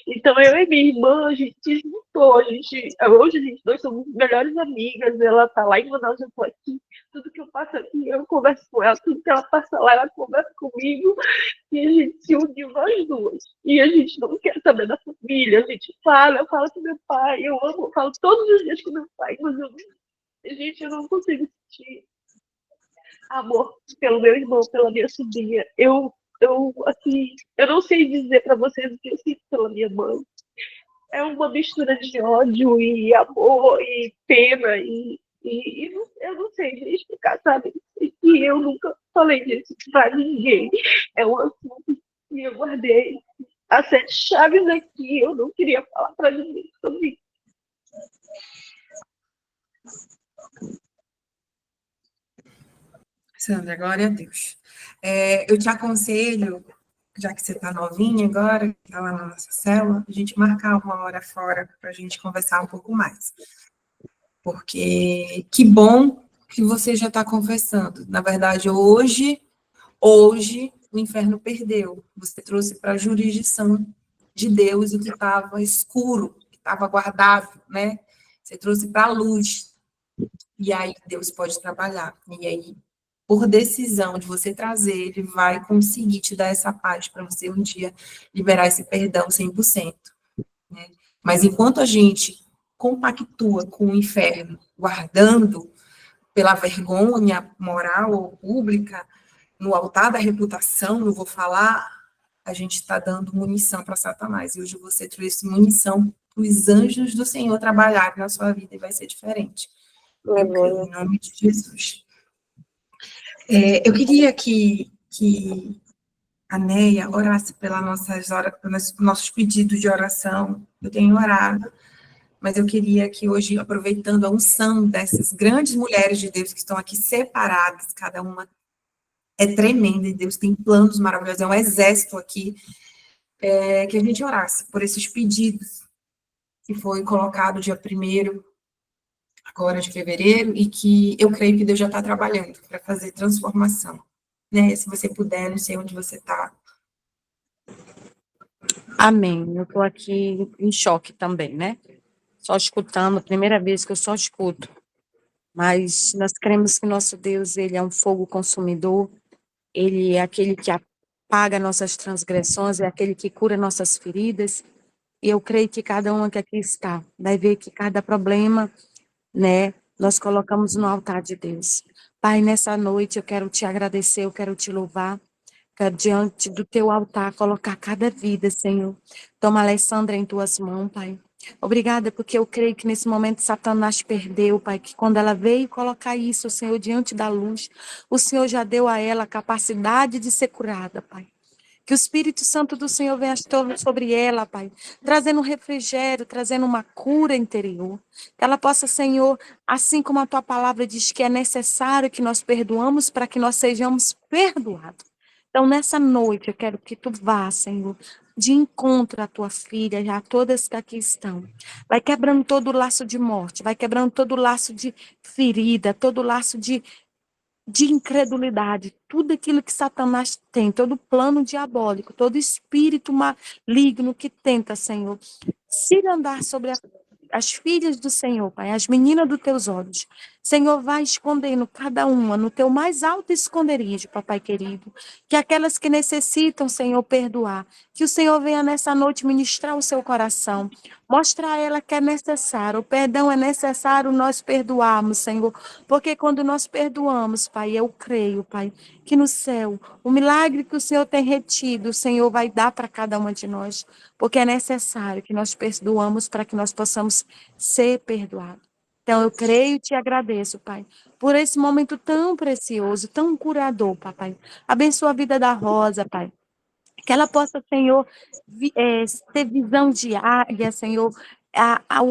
Então, eu e minha irmã, a gente se juntou, hoje nós somos melhores amigas, ela tá lá em Manaus, eu tô aqui, tudo que eu passo aqui, eu converso com ela, tudo que ela passa lá, ela conversa comigo, e a gente se uniu nós duas, e a gente não quer saber da família, a gente fala, eu falo com meu pai, eu amo, eu falo todos os dias com meu pai, mas eu não consigo sentir amor pelo meu irmão, pela minha sobrinha, assim, eu não sei dizer para vocês o que eu sinto pela minha mãe. É uma mistura de ódio e amor e pena eu não sei explicar, sabe? E eu nunca falei disso para ninguém. É um assunto que eu guardei as 7 chaves aqui. Eu não queria falar para ninguém sobre isso. Sandra, glória a Deus. Eu te aconselho, já que você está novinha agora, que está lá na nossa célula, a gente marcar uma hora fora para a gente conversar um pouco mais. Porque que bom que você já está confessando. Na verdade, hoje, o inferno perdeu. Você trouxe para a jurisdição de Deus o que estava escuro, que estava guardado, né? Você trouxe para a luz. E aí Deus pode trabalhar. E aí, por decisão de você trazer, ele vai conseguir te dar essa paz para você um dia liberar esse perdão 100%. Né? Mas enquanto a gente compactua com o inferno, guardando pela vergonha moral ou pública, no altar da reputação, não vou falar, a gente está dando munição para Satanás. E hoje você trouxe munição para os anjos do Senhor trabalharem na sua vida e vai ser diferente. Em nome de Jesus. Eu queria que a Neia orasse pelos nossos pedidos de oração. Eu tenho orado, mas eu queria que hoje, aproveitando a unção dessas grandes mulheres de Deus que estão aqui separadas, cada uma é tremenda, e Deus tem planos maravilhosos, é um exército aqui, que a gente orasse por esses pedidos que foi colocado dia 1º agora de fevereiro, e que eu creio que Deus já está trabalhando para fazer transformação. Né? Se você puder, não sei onde você está. Amém. Eu estou aqui em choque também, né? Só escutando, primeira vez que eu só escuto. Mas nós cremos que nosso Deus, ele é um fogo consumidor, ele é aquele que apaga nossas transgressões, é aquele que cura nossas feridas. E eu creio que cada uma que aqui está vai ver que cada problema, né, nós colocamos no altar de Deus. Pai, nessa noite eu quero te agradecer, eu quero te louvar, quero diante do teu altar colocar cada vida, Senhor. Toma a Alessandra em tuas mãos, Pai. Obrigada, porque eu creio que nesse momento Satanás perdeu, Pai, que quando ela veio colocar isso, Senhor, diante da luz, o Senhor já deu a ela a capacidade de ser curada, Pai. Que o Espírito Santo do Senhor venha sobre ela, Pai, trazendo um refrigério, trazendo uma cura interior. Que ela possa, Senhor, assim como a tua palavra diz que é necessário que nós perdoamos para que nós sejamos perdoados. Então, nessa noite, eu quero que tu vá, Senhor, de encontro à tua filha e a todas que aqui estão. Vai quebrando todo o laço de morte, vai quebrando todo o laço de ferida, todo o laço de de incredulidade, tudo aquilo que Satanás tem, todo plano diabólico, todo espírito maligno que tenta, Senhor, se andar sobre as filhas do Senhor, Pai, as meninas dos teus olhos. Senhor, vai escondendo cada uma no teu mais alto esconderijo, papai querido. Que aquelas que necessitam, Senhor, perdoar. Que o Senhor venha nessa noite ministrar o seu coração. Mostrar a ela que é necessário. O perdão é necessário nós perdoarmos, Senhor. Porque quando nós perdoamos, Pai, eu creio, Pai, que no céu, o milagre que o Senhor tem retido, o Senhor vai dar para cada uma de nós. Porque é necessário que nós perdoamos para que nós possamos ser perdoados. Então, eu creio e te agradeço, Pai, por esse momento tão precioso, tão curador, papai. Abençoa a vida da Rosa, Pai. Que ela possa, Senhor, ter visão de águia, Senhor.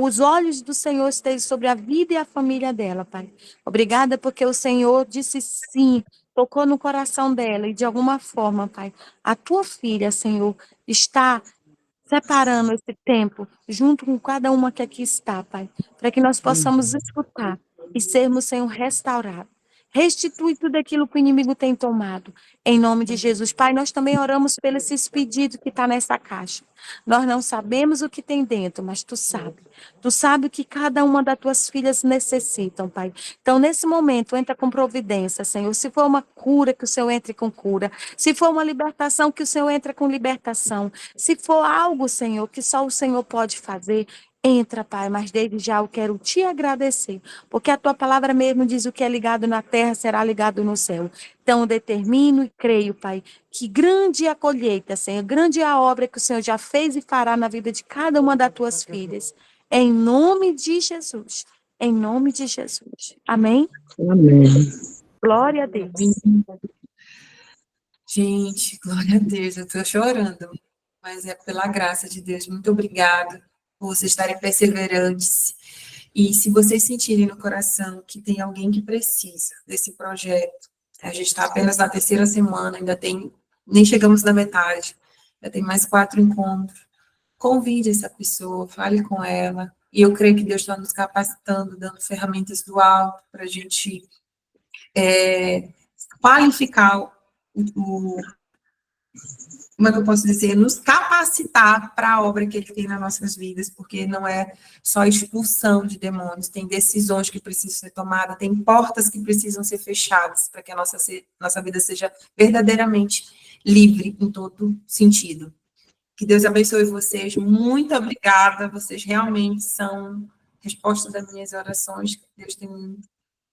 Os olhos do Senhor estejam sobre a vida e a família dela, Pai. Obrigada porque o Senhor disse sim, tocou no coração dela e de alguma forma, Pai, a tua filha, Senhor, está separando esse tempo, junto com cada uma que aqui está, Pai, para que nós possamos escutar e sermos, Senhor, restaurados. Restitui tudo aquilo que o inimigo tem tomado. Em nome de Jesus. Pai, nós também oramos por esses pedidos que está nessa caixa. Nós não sabemos o que tem dentro, mas tu sabe. Tu sabe o que cada uma das tuas filhas necessitam, Pai. Então, nesse momento, entra com providência, Senhor. Se for uma cura, que o Senhor entre com cura. Se for uma libertação, que o Senhor entre com libertação. Se for algo, Senhor, que só o Senhor pode fazer, entra, Pai, mas desde já eu quero te agradecer, porque a tua palavra mesmo diz o que é ligado na terra será ligado no céu. Então, eu determino e creio, Pai, que grande é a colheita, Senhor, grande é a obra que o Senhor já fez e fará na vida de cada uma das tuas filhas. Em nome de Jesus. Em nome de Jesus. Amém? Amém. Glória a Deus. Gente, glória a Deus, eu estou chorando, mas é pela graça de Deus. Muito obrigada por vocês estarem perseverantes. E se vocês sentirem no coração que tem alguém que precisa desse projeto, a gente está apenas na 3ª semana, nem chegamos na metade, já tem mais 4 encontros. Convide essa pessoa, fale com ela. E eu creio que Deus está nos capacitando, dando ferramentas do alto para a gente qualificar como é que eu posso dizer, nos capacitar para a obra que ele tem nas nossas vidas, porque não é só expulsão de demônios, tem decisões que precisam ser tomadas, tem portas que precisam ser fechadas para que a nossa vida seja verdadeiramente livre em todo sentido. Que Deus abençoe vocês, muito obrigada, vocês realmente são resposta das minhas orações, que Deus tem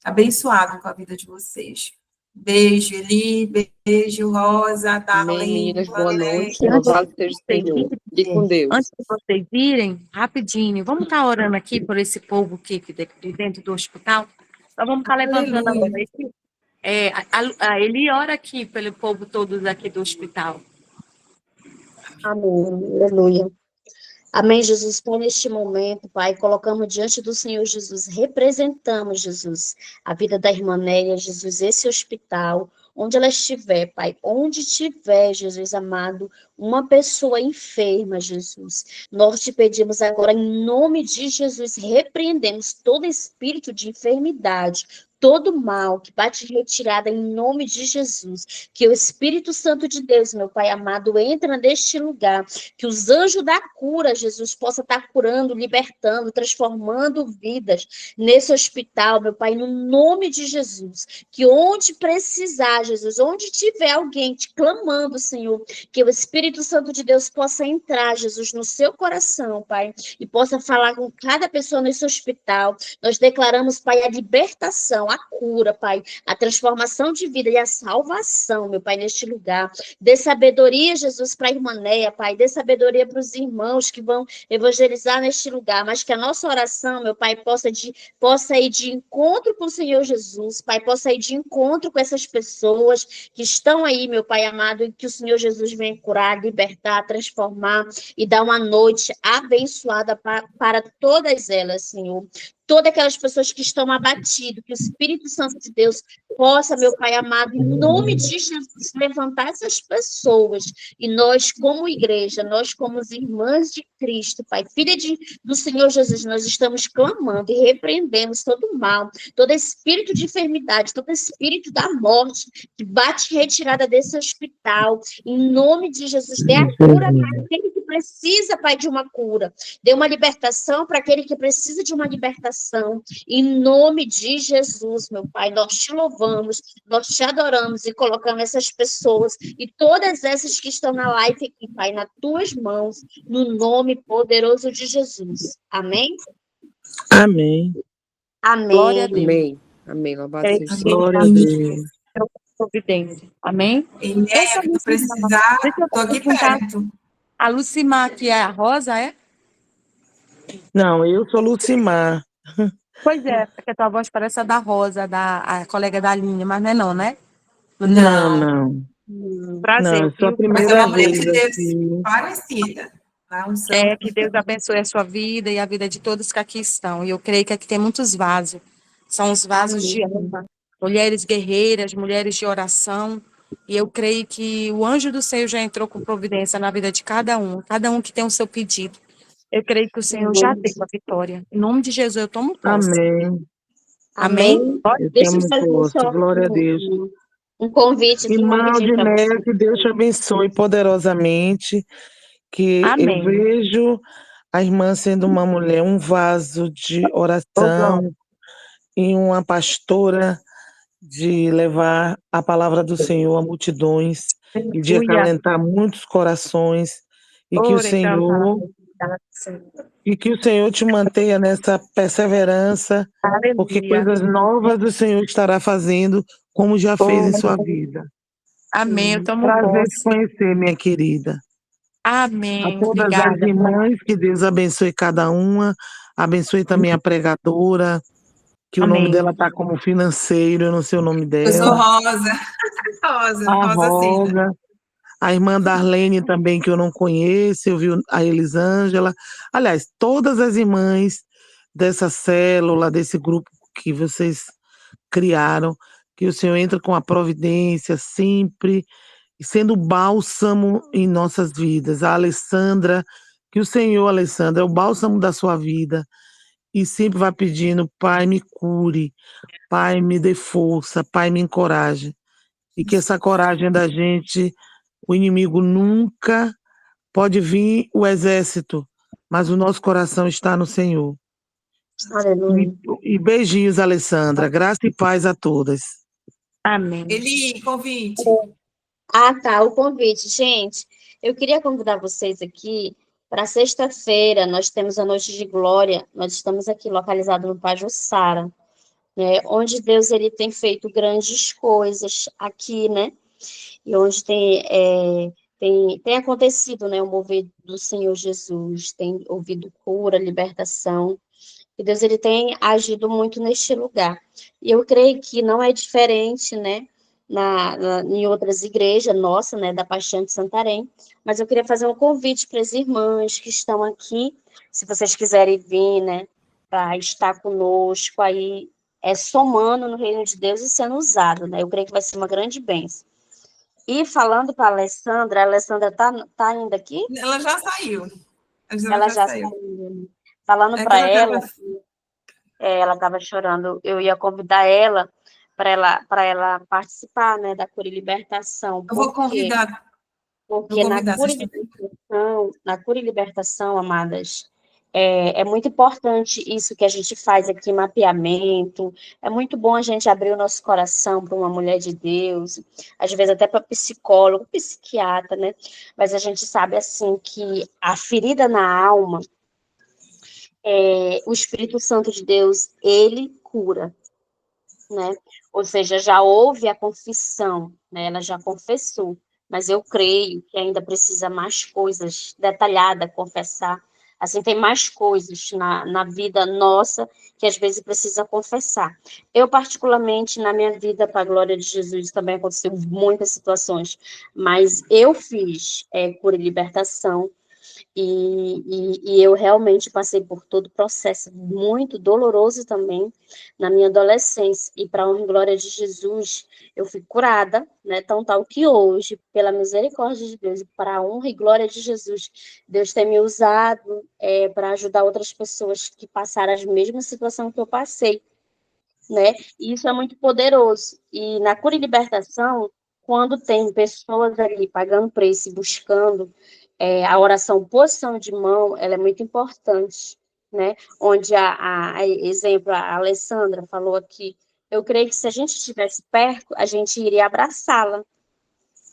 abençoado com a vida de vocês. Beijo, Eli, beijo, Rosa, Darlene, Meninas, boa noite. Antes Louvado seja o Senhor. Fique com Deus. Antes de vocês irem, rapidinho, vamos estar orando aqui por esse povo aqui de dentro do hospital? Nós vamos estar levantando a mão aqui. A Eli ora aqui pelo povo todos aqui do hospital. Amém, aleluia. Amém, Jesus, Pai, neste momento, Pai, colocamos diante do Senhor Jesus, representamos, Jesus, a vida da irmã Nélia, Jesus, esse hospital, onde ela estiver, Pai, onde tiver, Jesus amado, uma pessoa enferma, Jesus, nós te pedimos agora, em nome de Jesus, repreendemos todo espírito de enfermidade, todo mal que bate retirada em nome de Jesus, que o Espírito Santo de Deus, meu Pai amado, entra neste lugar, que os anjos da cura, Jesus, possa estar curando, libertando, transformando vidas nesse hospital, meu Pai, no nome de Jesus, que onde precisar, Jesus, onde tiver alguém te clamando, Senhor, que o Espírito Santo de Deus possa entrar, Jesus, no seu coração, Pai, e possa falar com cada pessoa nesse hospital. Nós declaramos, Pai, a libertação, a cura, Pai, a transformação de vida e a salvação, meu Pai, neste lugar. Dê sabedoria, Jesus, para a irmã Néia, Pai, dê sabedoria para os irmãos que vão evangelizar neste lugar, mas que a nossa oração, meu Pai, possa ir de encontro com o Senhor Jesus, Pai, possa ir de encontro com essas pessoas que estão aí, meu Pai amado, e que o Senhor Jesus venha curar, libertar, transformar e dar uma noite abençoada para todas elas, Senhor. Todas aquelas pessoas que estão abatidas, que o Espírito Santo de Deus possa, meu Pai amado, em nome de Jesus, levantar essas pessoas. E nós, como igreja, nós, como irmãs de Cristo, Pai, do Senhor Jesus, nós estamos clamando e repreendemos todo mal, todo espírito de enfermidade, todo espírito da morte, que bate retirada desse hospital, em nome de Jesus, dê a cura para aquele que precisa, Pai, de uma cura, dê uma libertação para aquele que precisa de uma libertação, em nome de Jesus, meu Pai, nós te louvamos, nós te adoramos e colocamos essas pessoas e todas essas que estão na live aqui, Pai, nas tuas mãos, no nome poderoso de Jesus. Amém? Amém. Amém. Glória a Deus. Amém. Amém. Louvado É, seja o Glória a Senhor. Deus. providência. Amém? Ele Essa é, se Lucimar, precisar, deixa eu tô aqui perguntar. perto. A Lucimar, que é a Rosa, é? Não, eu sou Lucimar. Pois é, porque a tua voz parece a da Rosa, a colega da Aline, mas não é não, né? Não, Não, não. Prazer, Não, é só a viu? mas é uma primeira mulher vez de Deus aqui. parecida. A unção. É, que Deus abençoe a sua vida e a vida de todos que aqui estão. E eu creio que aqui tem muitos vasos. São os vasos de honra. Mulheres guerreiras, mulheres de oração. E eu creio que o anjo do Senhor já entrou com providência na vida de cada um que tem o seu pedido. Eu creio que o Senhor já deu a vitória. Em nome de Jesus, eu tomo posse. Amém. Amém? Eu Deixa eu tomo fazer posse. só Glória a Deus. um convite aqui Irmã rapidinho para você. Aldinéia, que Deus te abençoe poderosamente, que eu Amém. vejo a irmã sendo uma mulher, um vaso de Ô, glória. oração e uma pastora de levar a palavra do Senhor a multidões e de Aleluia. acalentar muitos corações e que o Ore, canta. Senhor te mantenha nessa perseverança, porque Aleluia. coisas novas o Senhor estará fazendo, como já fez em sua vida. Amém, eu tomo Prazer te posse. conhecer, minha querida. A Amém, todas as obrigada. irmãs, que Deus abençoe cada uma, abençoe também a pregadora, que o nome Amém. dela está como financeiro, eu não sei o nome Eu sou dela. Rosa. Rosa, A Rosa Cida. Rosa, a irmã Darlene também, que eu não conheço, eu vi a Elisângela. Aliás, todas as irmãs dessa célula, desse grupo que vocês criaram, que o Senhor entra com a providência sempre, sendo bálsamo em nossas vidas. A Alessandra, que o Senhor, Alessandra, é o bálsamo da sua vida e sempre vai pedindo: Pai, me cure, Pai, me dê força, Pai, me encoraje. E que essa coragem da gente, o inimigo nunca pode vir o exército, mas o nosso coração está no Senhor. Aleluia. E beijinhos, Alessandra. Graça e paz a todas. Amém. Eli, convite. Ah, tá, o convite. Gente, eu queria convidar vocês aqui para sexta-feira, nós temos a Noite de Glória, nós estamos aqui localizados no Pajuçara, né, onde Deus ele tem feito grandes coisas aqui, né, e onde tem acontecido, né, o mover do Senhor Jesus, tem ouvido cura, libertação, e Deus ele tem agido muito neste lugar. E eu creio que não é diferente, né, em outras igrejas, nossa, né, da Paixão de Santarém, mas eu queria fazer um convite para as irmãs que estão aqui, se vocês quiserem vir, né, para estar conosco aí, somando no reino de Deus e sendo usado, né, eu creio que vai ser uma grande bênção. E falando para a Alessandra tá ainda aqui? Ela já saiu. Ela já saiu. Falando É que para ela ela, ela estava chorando, eu ia convidar ela para ela participar, né, da Cura e Libertação. Eu vou convidar. Porque na Cura e Libertação, amadas, é muito importante isso que a gente faz aqui, mapeamento. É muito bom a gente abrir o nosso coração para uma mulher de Deus, às vezes até para psicólogo, psiquiatra, né? Mas a gente sabe, assim, que a ferida na alma, o Espírito Santo de Deus, ele cura, né? Ou seja, já houve a confissão, né? Ela já confessou, mas eu creio que ainda precisa mais coisas detalhadas, confessar. Assim, tem mais coisas na vida nossa que às vezes precisa confessar. Eu, particularmente, na minha vida, para a glória de Jesus, também aconteceu muitas situações, mas eu fiz cura e libertação, E eu realmente passei por todo o processo muito doloroso também na minha adolescência. E para a honra e glória de Jesus, eu fui curada, né? Tão tal que hoje, pela misericórdia de Deus, e para a honra e glória de Jesus, Deus tem me usado para ajudar outras pessoas que passaram a mesma situação que eu passei, né? E isso é muito poderoso. E na cura e libertação, quando tem pessoas ali pagando preço e buscando a oração, posição de mão, ela é muito importante, né? Onde exemplo, a Alessandra falou aqui, eu creio que se a gente estivesse perto, a gente iria abraçá-la,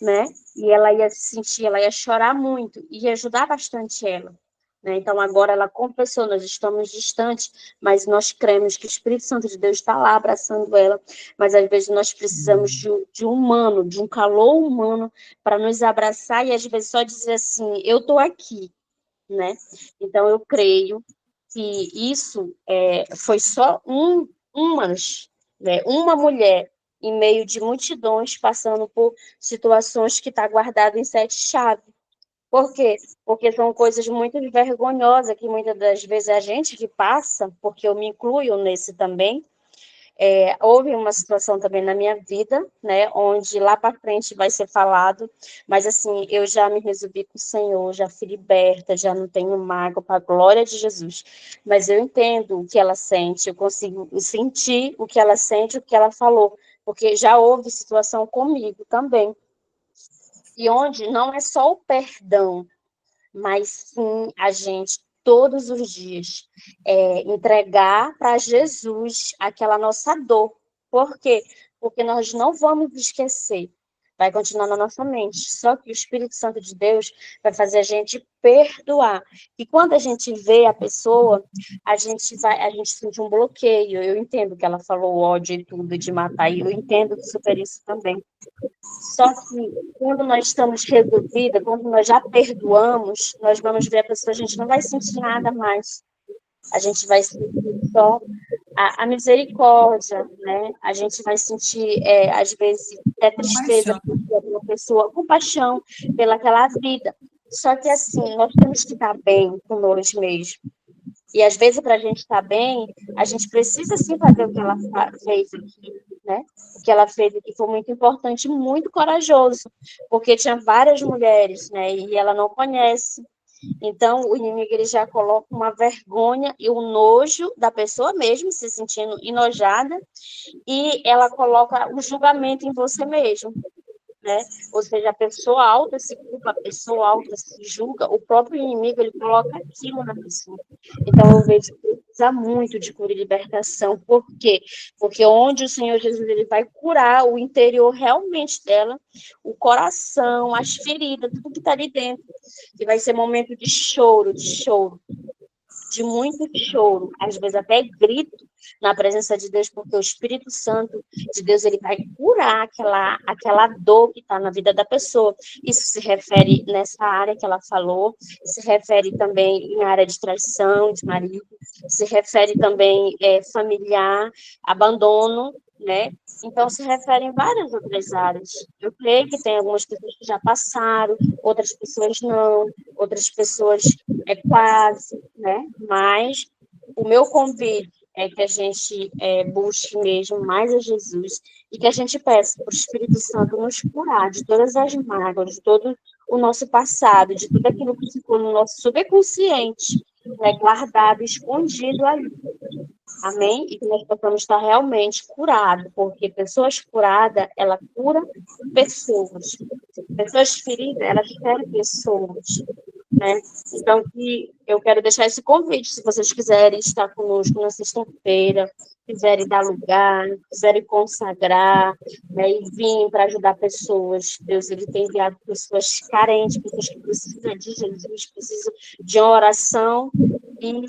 né? E ela ia se sentir, ela ia chorar muito, e ia ajudar bastante ela. Né? Então, agora ela confessou, nós estamos distantes, mas nós cremos que o Espírito Santo de Deus está lá abraçando ela, mas às vezes nós precisamos de um humano, de um calor humano, para nos abraçar e às vezes só dizer assim, eu estou aqui, né? Então, eu creio que isso foi só uma mulher em meio de multidões passando por situações que está guardado em 7 chaves. Por quê? Porque são coisas muito vergonhosas que muitas das vezes a gente que passa, porque eu me incluo nesse também, houve uma situação também na minha vida, né, onde lá para frente vai ser falado, mas assim, eu já me resolvi com o Senhor, já fui liberta, já não tenho mágoa, para a glória de Jesus, mas eu entendo o que ela sente, eu consigo sentir o que ela sente, o que ela falou, porque já houve situação comigo também, e onde não é só o perdão, mas sim a gente, todos os dias, entregar para Jesus aquela nossa dor. Por quê? Porque nós não vamos esquecer, vai continuar na nossa mente, só que o Espírito Santo de Deus vai fazer a gente perdoar. E quando a gente vê a pessoa, a gente sente um bloqueio. Eu entendo que ela falou ódio e tudo, de matar, e eu entendo super isso também. Só que quando nós estamos resolvidas, quando nós já perdoamos, nós vamos ver a pessoa, a gente não vai sentir nada mais. A gente vai sentir só a misericórdia, né? A gente vai sentir, às vezes, tristeza pela pessoa, compaixão pelaquela vida. Só que, assim, nós temos que estar bem com nós mesmos. E, às vezes, para a gente estar bem, a gente precisa, sim, fazer o que ela fez aqui, né? O que ela fez aqui foi muito importante, muito corajoso, porque tinha várias mulheres, né? E ela não conhece. Então, o inimigo ele já coloca uma vergonha e o nojo da pessoa mesmo, se sentindo enojada, e ela coloca um julgamento em você mesmo. Né? Ou seja, a pessoa alta se culpa, a pessoa alta se julga, o próprio inimigo ele coloca aquilo na pessoa. Então eu vejo que precisa muito de cura e libertação. Por quê? Porque onde o Senhor Jesus ele vai curar o interior realmente dela, o coração, as feridas, tudo que está ali dentro. E vai ser momento de choro, de muito choro, às vezes até grito na presença de Deus, porque o Espírito Santo de Deus ele vai curar aquela dor que está na vida da pessoa. Isso se refere nessa área que ela falou, se refere também em área de traição, de marido, se refere também familiar, abandono, né? Então, se refere em várias outras áreas. Eu creio que tem algumas pessoas que já passaram, outras pessoas não, outras pessoas quase, né? Mas o meu convite é que a gente busque mesmo mais a Jesus e que a gente peça para o Espírito Santo nos curar de todas as mágoas, de todo o nosso passado, de tudo aquilo que ficou no nosso subconsciente, né, guardado, escondido ali. Amém? E que nós possamos estar realmente curados, porque pessoas curadas, ela cura pessoas. Pessoas feridas, elas ferem pessoas. Né? Então, eu quero deixar esse convite, se vocês quiserem estar conosco na sexta-feira, quiserem dar lugar, quiserem consagrar, né, e vir para ajudar pessoas. Deus ele tem enviado pessoas carentes, pessoas que precisam de Jesus, precisam de uma oração, e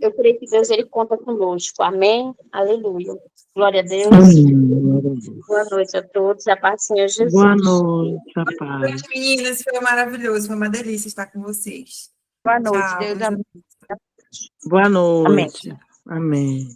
eu creio que Deus ele conta conosco. Amém? Aleluia. Glória a Deus. Amém. Boa noite a todos. A paz do Senhor Jesus. Boa noite, a Boa paz. noite, meninas. Foi maravilhoso. Foi uma delícia estar com vocês. Boa noite. Tchau. Deus abençoe. Boa Amém. noite. Amém.